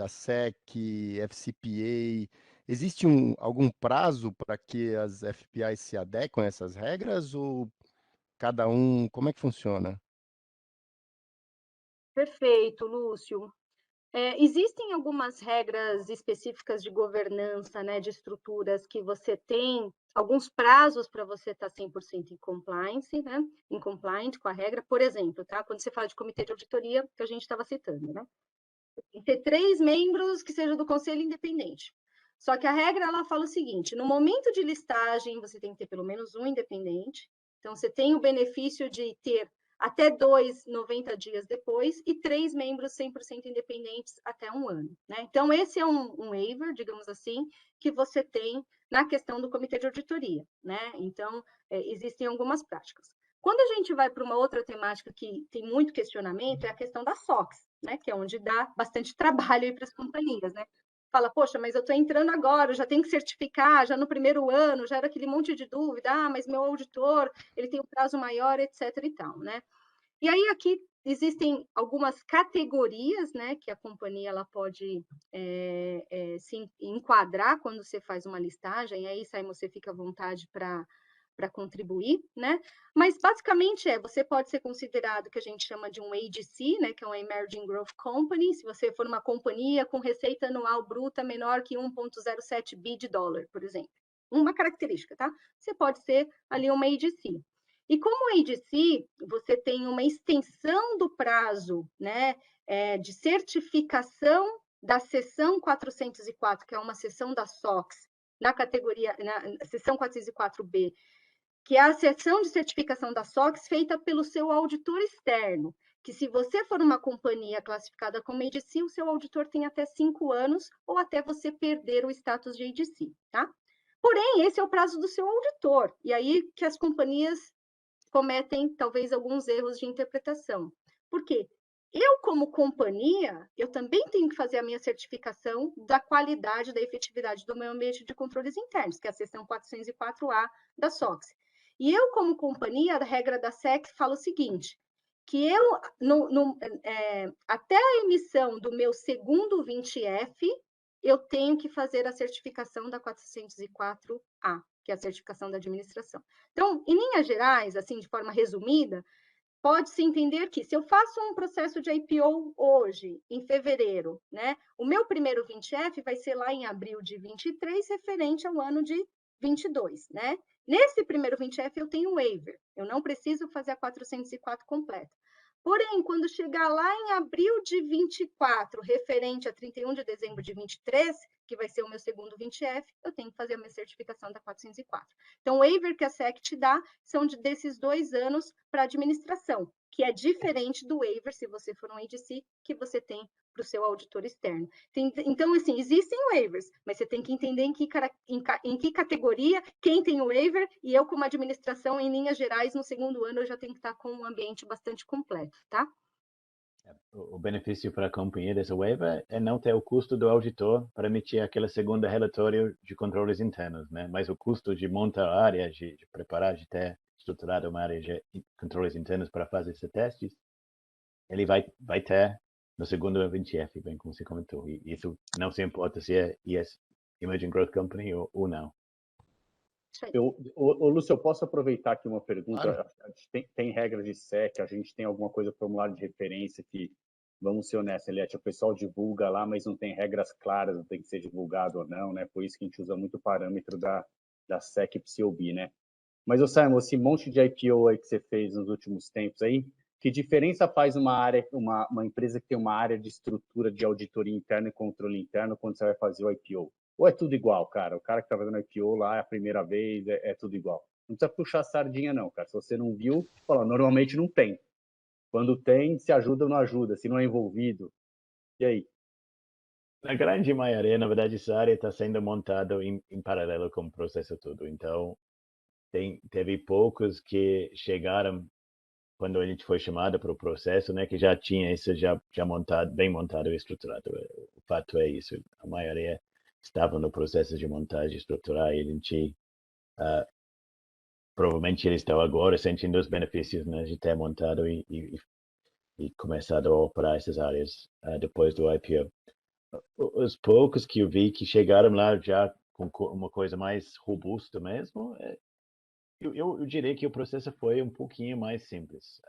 SEC, FCPA, existe algum prazo para que as FPIs se adequem a essas regras ou cada um, como é que funciona? Perfeito, Lúcio. Existem algumas regras específicas de governança, né, de estruturas que você tem alguns prazos para você estar 100% em compliance, né, em compliant com a regra. Por exemplo, tá? Quando você fala de comitê de auditoria, que a gente estava citando, né? Tem que ter 3 membros que sejam do conselho independente. Só que a regra ela fala o seguinte: no momento de listagem, você tem que ter pelo menos um independente. Então, você tem o benefício de ter até 2, 90 dias depois, e 3 membros 100% independentes até 1 ano. Né? Então, esse é um waiver, digamos assim, que você tem na questão do comitê de auditoria. Né? Então, existem algumas práticas. Quando a gente vai para uma outra temática que tem muito questionamento, é a questão da SOX, né? Que é onde dá bastante trabalho para as companhias, né? Fala, poxa, mas eu estou entrando agora, eu já tenho que certificar, já no primeiro ano, já era aquele monte de dúvida, mas meu auditor, ele tem um prazo maior, etc. e tal, né? E aí aqui existem algumas categorias, né, que a companhia ela pode se enquadrar quando você faz uma listagem, aí, Simon, você fica à vontade para contribuir, né? Mas basicamente você pode ser considerado que a gente chama de um AGC, né, que é um Emerging Growth Company, se você for uma companhia com receita anual bruta menor que 1,07 bi de dólar, por exemplo. Uma característica, tá? Você pode ser ali uma AGC. E como AGC, você tem uma extensão do prazo, né, de certificação da seção 404, que é uma seção da SOX, na categoria, na seção 404B, que é a seção de certificação da SOX feita pelo seu auditor externo, que se você for uma companhia classificada como AGC, o seu auditor tem até 5 anos ou até você perder o status de AGC, tá? Porém, esse é o prazo do seu auditor, e aí que as companhias cometem talvez alguns erros de interpretação. Por quê? Eu, como companhia, eu também tenho que fazer a minha certificação da qualidade, da efetividade do meu ambiente de controles internos, que é a seção 404A da SOX. E eu, como companhia, a regra da SEC fala o seguinte, que eu, até a emissão do meu segundo 20F, eu tenho que fazer a certificação da 404A, que é a certificação da administração. Então, em linhas gerais, assim, de forma resumida, pode-se entender que se eu faço um processo de IPO hoje, em fevereiro, né, o meu primeiro 20F vai ser lá em abril de 23, referente ao ano de 22, né? Nesse primeiro 20F eu tenho waiver, eu não preciso fazer a 404 completa. Porém, quando chegar lá em abril de 24, referente a 31 de dezembro de 23, que vai ser o meu segundo 20F, eu tenho que fazer a minha certificação da 404. Então, o waiver que a SEC te dá são desses 2 anos para administração, que é diferente do waiver, se você for um AGC, que você tem para o seu auditor externo. Então, assim, existem waivers, mas você tem que entender em que categoria, quem tem o waiver, e eu, como administração, em linhas gerais, no segundo ano, eu já tenho que estar com um ambiente bastante completo, tá? O benefício para a companhia dessa waiver é não ter o custo do auditor para emitir aquele segundo relatório de controles internos, né? Mas o custo de montar a área, de preparar, de ter estruturado uma área de controles internos para fazer esses testes, ele vai ter no segundo 20F, bem como você comentou. E isso não se importa se é Emerging Growth Company ou não. Lúcio, eu posso aproveitar aqui uma pergunta? Claro. A gente tem regras de SEC, a gente tem alguma coisa, formulário de referência que vamos ser honestos, Eliette, o pessoal divulga lá, mas não tem regras claras, não tem que ser divulgado ou não, né? Por isso que a gente usa muito o parâmetro da SEC PCOB, né? Mas, Simon, esse monte de IPO aí que você fez nos últimos tempos aí, que diferença faz uma empresa que tem uma área de estrutura de auditoria interna e controle interno quando você vai fazer o IPO? Ou é tudo igual, cara? O cara que está fazendo IPO lá é a primeira vez, é tudo igual. Não precisa puxar sardinha, não, cara. Se você não viu, fala, normalmente não tem. Quando tem, se ajuda ou não ajuda, se não é envolvido. E aí? Na grande maioria, na verdade, essa área está sendo montada em paralelo com o processo todo. Então, teve poucos que chegaram quando a gente foi chamado para o processo, né, que já tinha isso já montado, bem montado e estruturado. O fato é isso. A maioria estava no processo de montagem estrutural e a gente provavelmente eles estão agora sentindo os benefícios, né, de ter montado e começado a operar essas áreas depois do IPO. Os poucos que eu vi que chegaram lá já com uma coisa mais robusta mesmo, eu diria que o processo foi um pouquinho mais simples.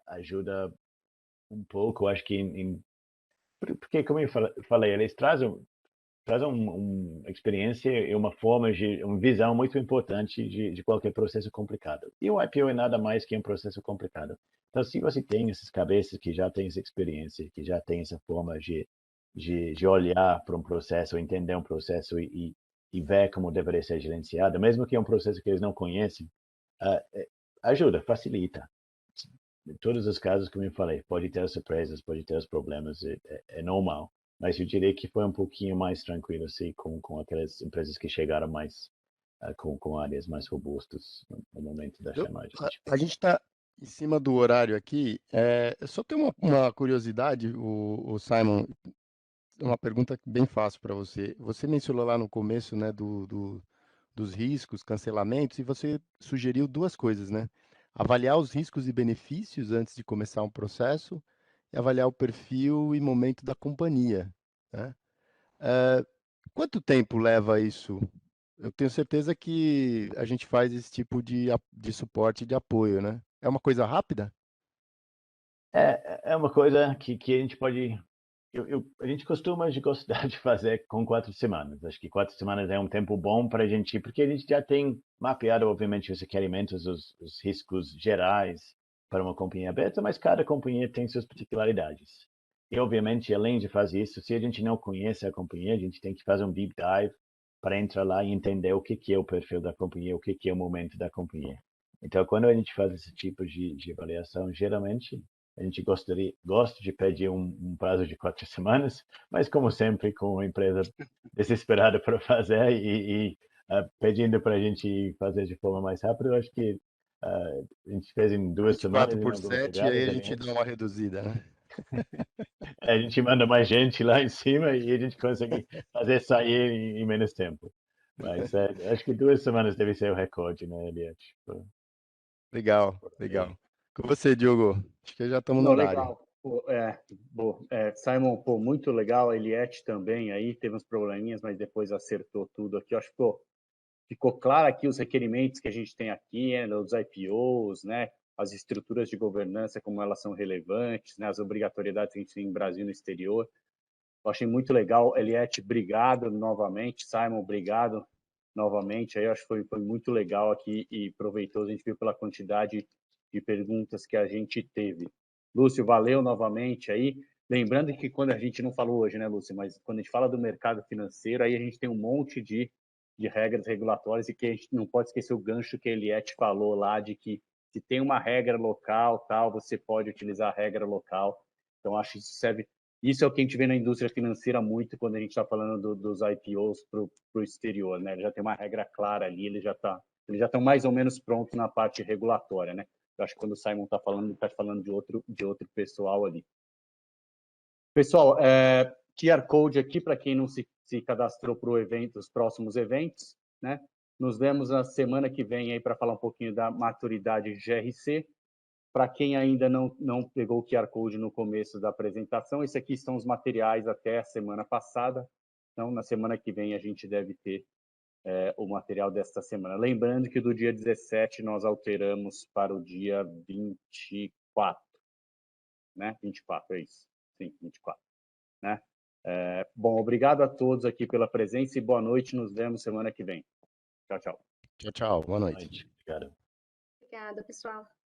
Ajuda um pouco, acho que porque como eu falei, eles trazem uma experiência e uma forma de uma visão muito importante de qualquer processo complicado. E o IPO é nada mais que um processo complicado. Então, se você tem essas cabeças que já têm essa experiência, que já têm essa forma de olhar para um processo, entender um processo e ver como deveria ser gerenciado, mesmo que é um processo que eles não conhecem, ajuda, facilita. Em todos os casos, como eu falei, pode ter as surpresas, pode ter os problemas, é normal. Mas eu diria que foi um pouquinho mais tranquilo, assim, com aquelas empresas que chegaram mais com áreas mais robustas no momento da chamada. A gente está em cima do horário aqui. Eu só tenho uma curiosidade, o Simon, uma pergunta bem fácil para você. Você mencionou lá no começo, né, dos riscos, cancelamentos, e você sugeriu duas coisas, né? Avaliar os riscos e benefícios antes de começar um processo e avaliar o perfil e momento da companhia, né? Quanto tempo leva isso? Eu tenho certeza que a gente faz esse tipo de suporte e de apoio, né? É uma coisa rápida? É uma coisa que a gente pode. A gente costuma de gostar de fazer com 4 semanas. Acho que 4 semanas é um tempo bom para a gente, porque a gente já tem mapeado, obviamente, os requerimentos, os riscos gerais para uma companhia aberta, mas cada companhia tem suas particularidades. E, obviamente, além de fazer isso, se a gente não conhece a companhia, a gente tem que fazer um deep dive para entrar lá e entender o que é o perfil da companhia, o que é o momento da companhia. Então, quando a gente faz esse tipo de avaliação, geralmente a gente gosta de pedir um prazo de 4 semanas, mas como sempre, com a empresa desesperada para fazer e pedindo para a gente fazer de forma mais rápida, eu acho que a gente fez em 2 semanas 24 em por alguns 7 e aí lugares. a gente dá uma reduzida, né? A gente manda mais gente lá em cima e a gente consegue fazer sair em menos tempo. Mas acho que 2 semanas deve ser o recorde, né, Eliette? Legal, legal. Com você, Diogo. Acho que já estamos no Não, horário. legal. Pô, Simon, pô, muito legal. A Eliette também aí teve uns probleminhas, mas depois acertou tudo aqui. Eu acho que ficou claro aqui os requerimentos que a gente tem aqui, os IPOs, né? As estruturas de governança, como elas são relevantes, né? As obrigatoriedades que a gente tem no Brasil e no exterior. Eu achei muito legal. Eliette, obrigado novamente. Simon, obrigado novamente. Aí eu acho que foi muito legal aqui e proveitoso. A gente viu pela quantidade de perguntas que a gente teve. Lúcio, valeu novamente aí. Lembrando que quando a gente não falou hoje, né, Lúcio, mas quando a gente fala do mercado financeiro, aí a gente tem um monte de regras regulatórias e que a gente não pode esquecer o gancho que a Eliette falou lá de que se tem uma regra local, tal, você pode utilizar a regra local. Então, acho que isso é o que a gente vê na indústria financeira muito quando a gente está falando dos IPOs para o exterior, né? Ele já tem uma regra clara ali, eles já estão mais ou menos prontos na parte regulatória, né? Eu acho que quando o Simon está falando, ele está falando de outro pessoal ali. Pessoal, QR Code aqui para quem não se cadastrou para o evento, os próximos eventos, né? Nos vemos na semana que vem aí para falar um pouquinho da maturidade GRC. Para quem ainda não pegou o QR Code no começo da apresentação, esses aqui são os materiais até a semana passada. Então, na semana que vem, a gente deve ter o material desta semana. Lembrando que do dia 17 nós alteramos para o dia 24. né? 24, é isso. Sim, 24, né? Bom, obrigado a todos aqui pela presença e boa noite. Nos vemos semana que vem. Tchau, tchau. Tchau, tchau. Boa Boa noite. noite. Obrigado. Obrigada, pessoal.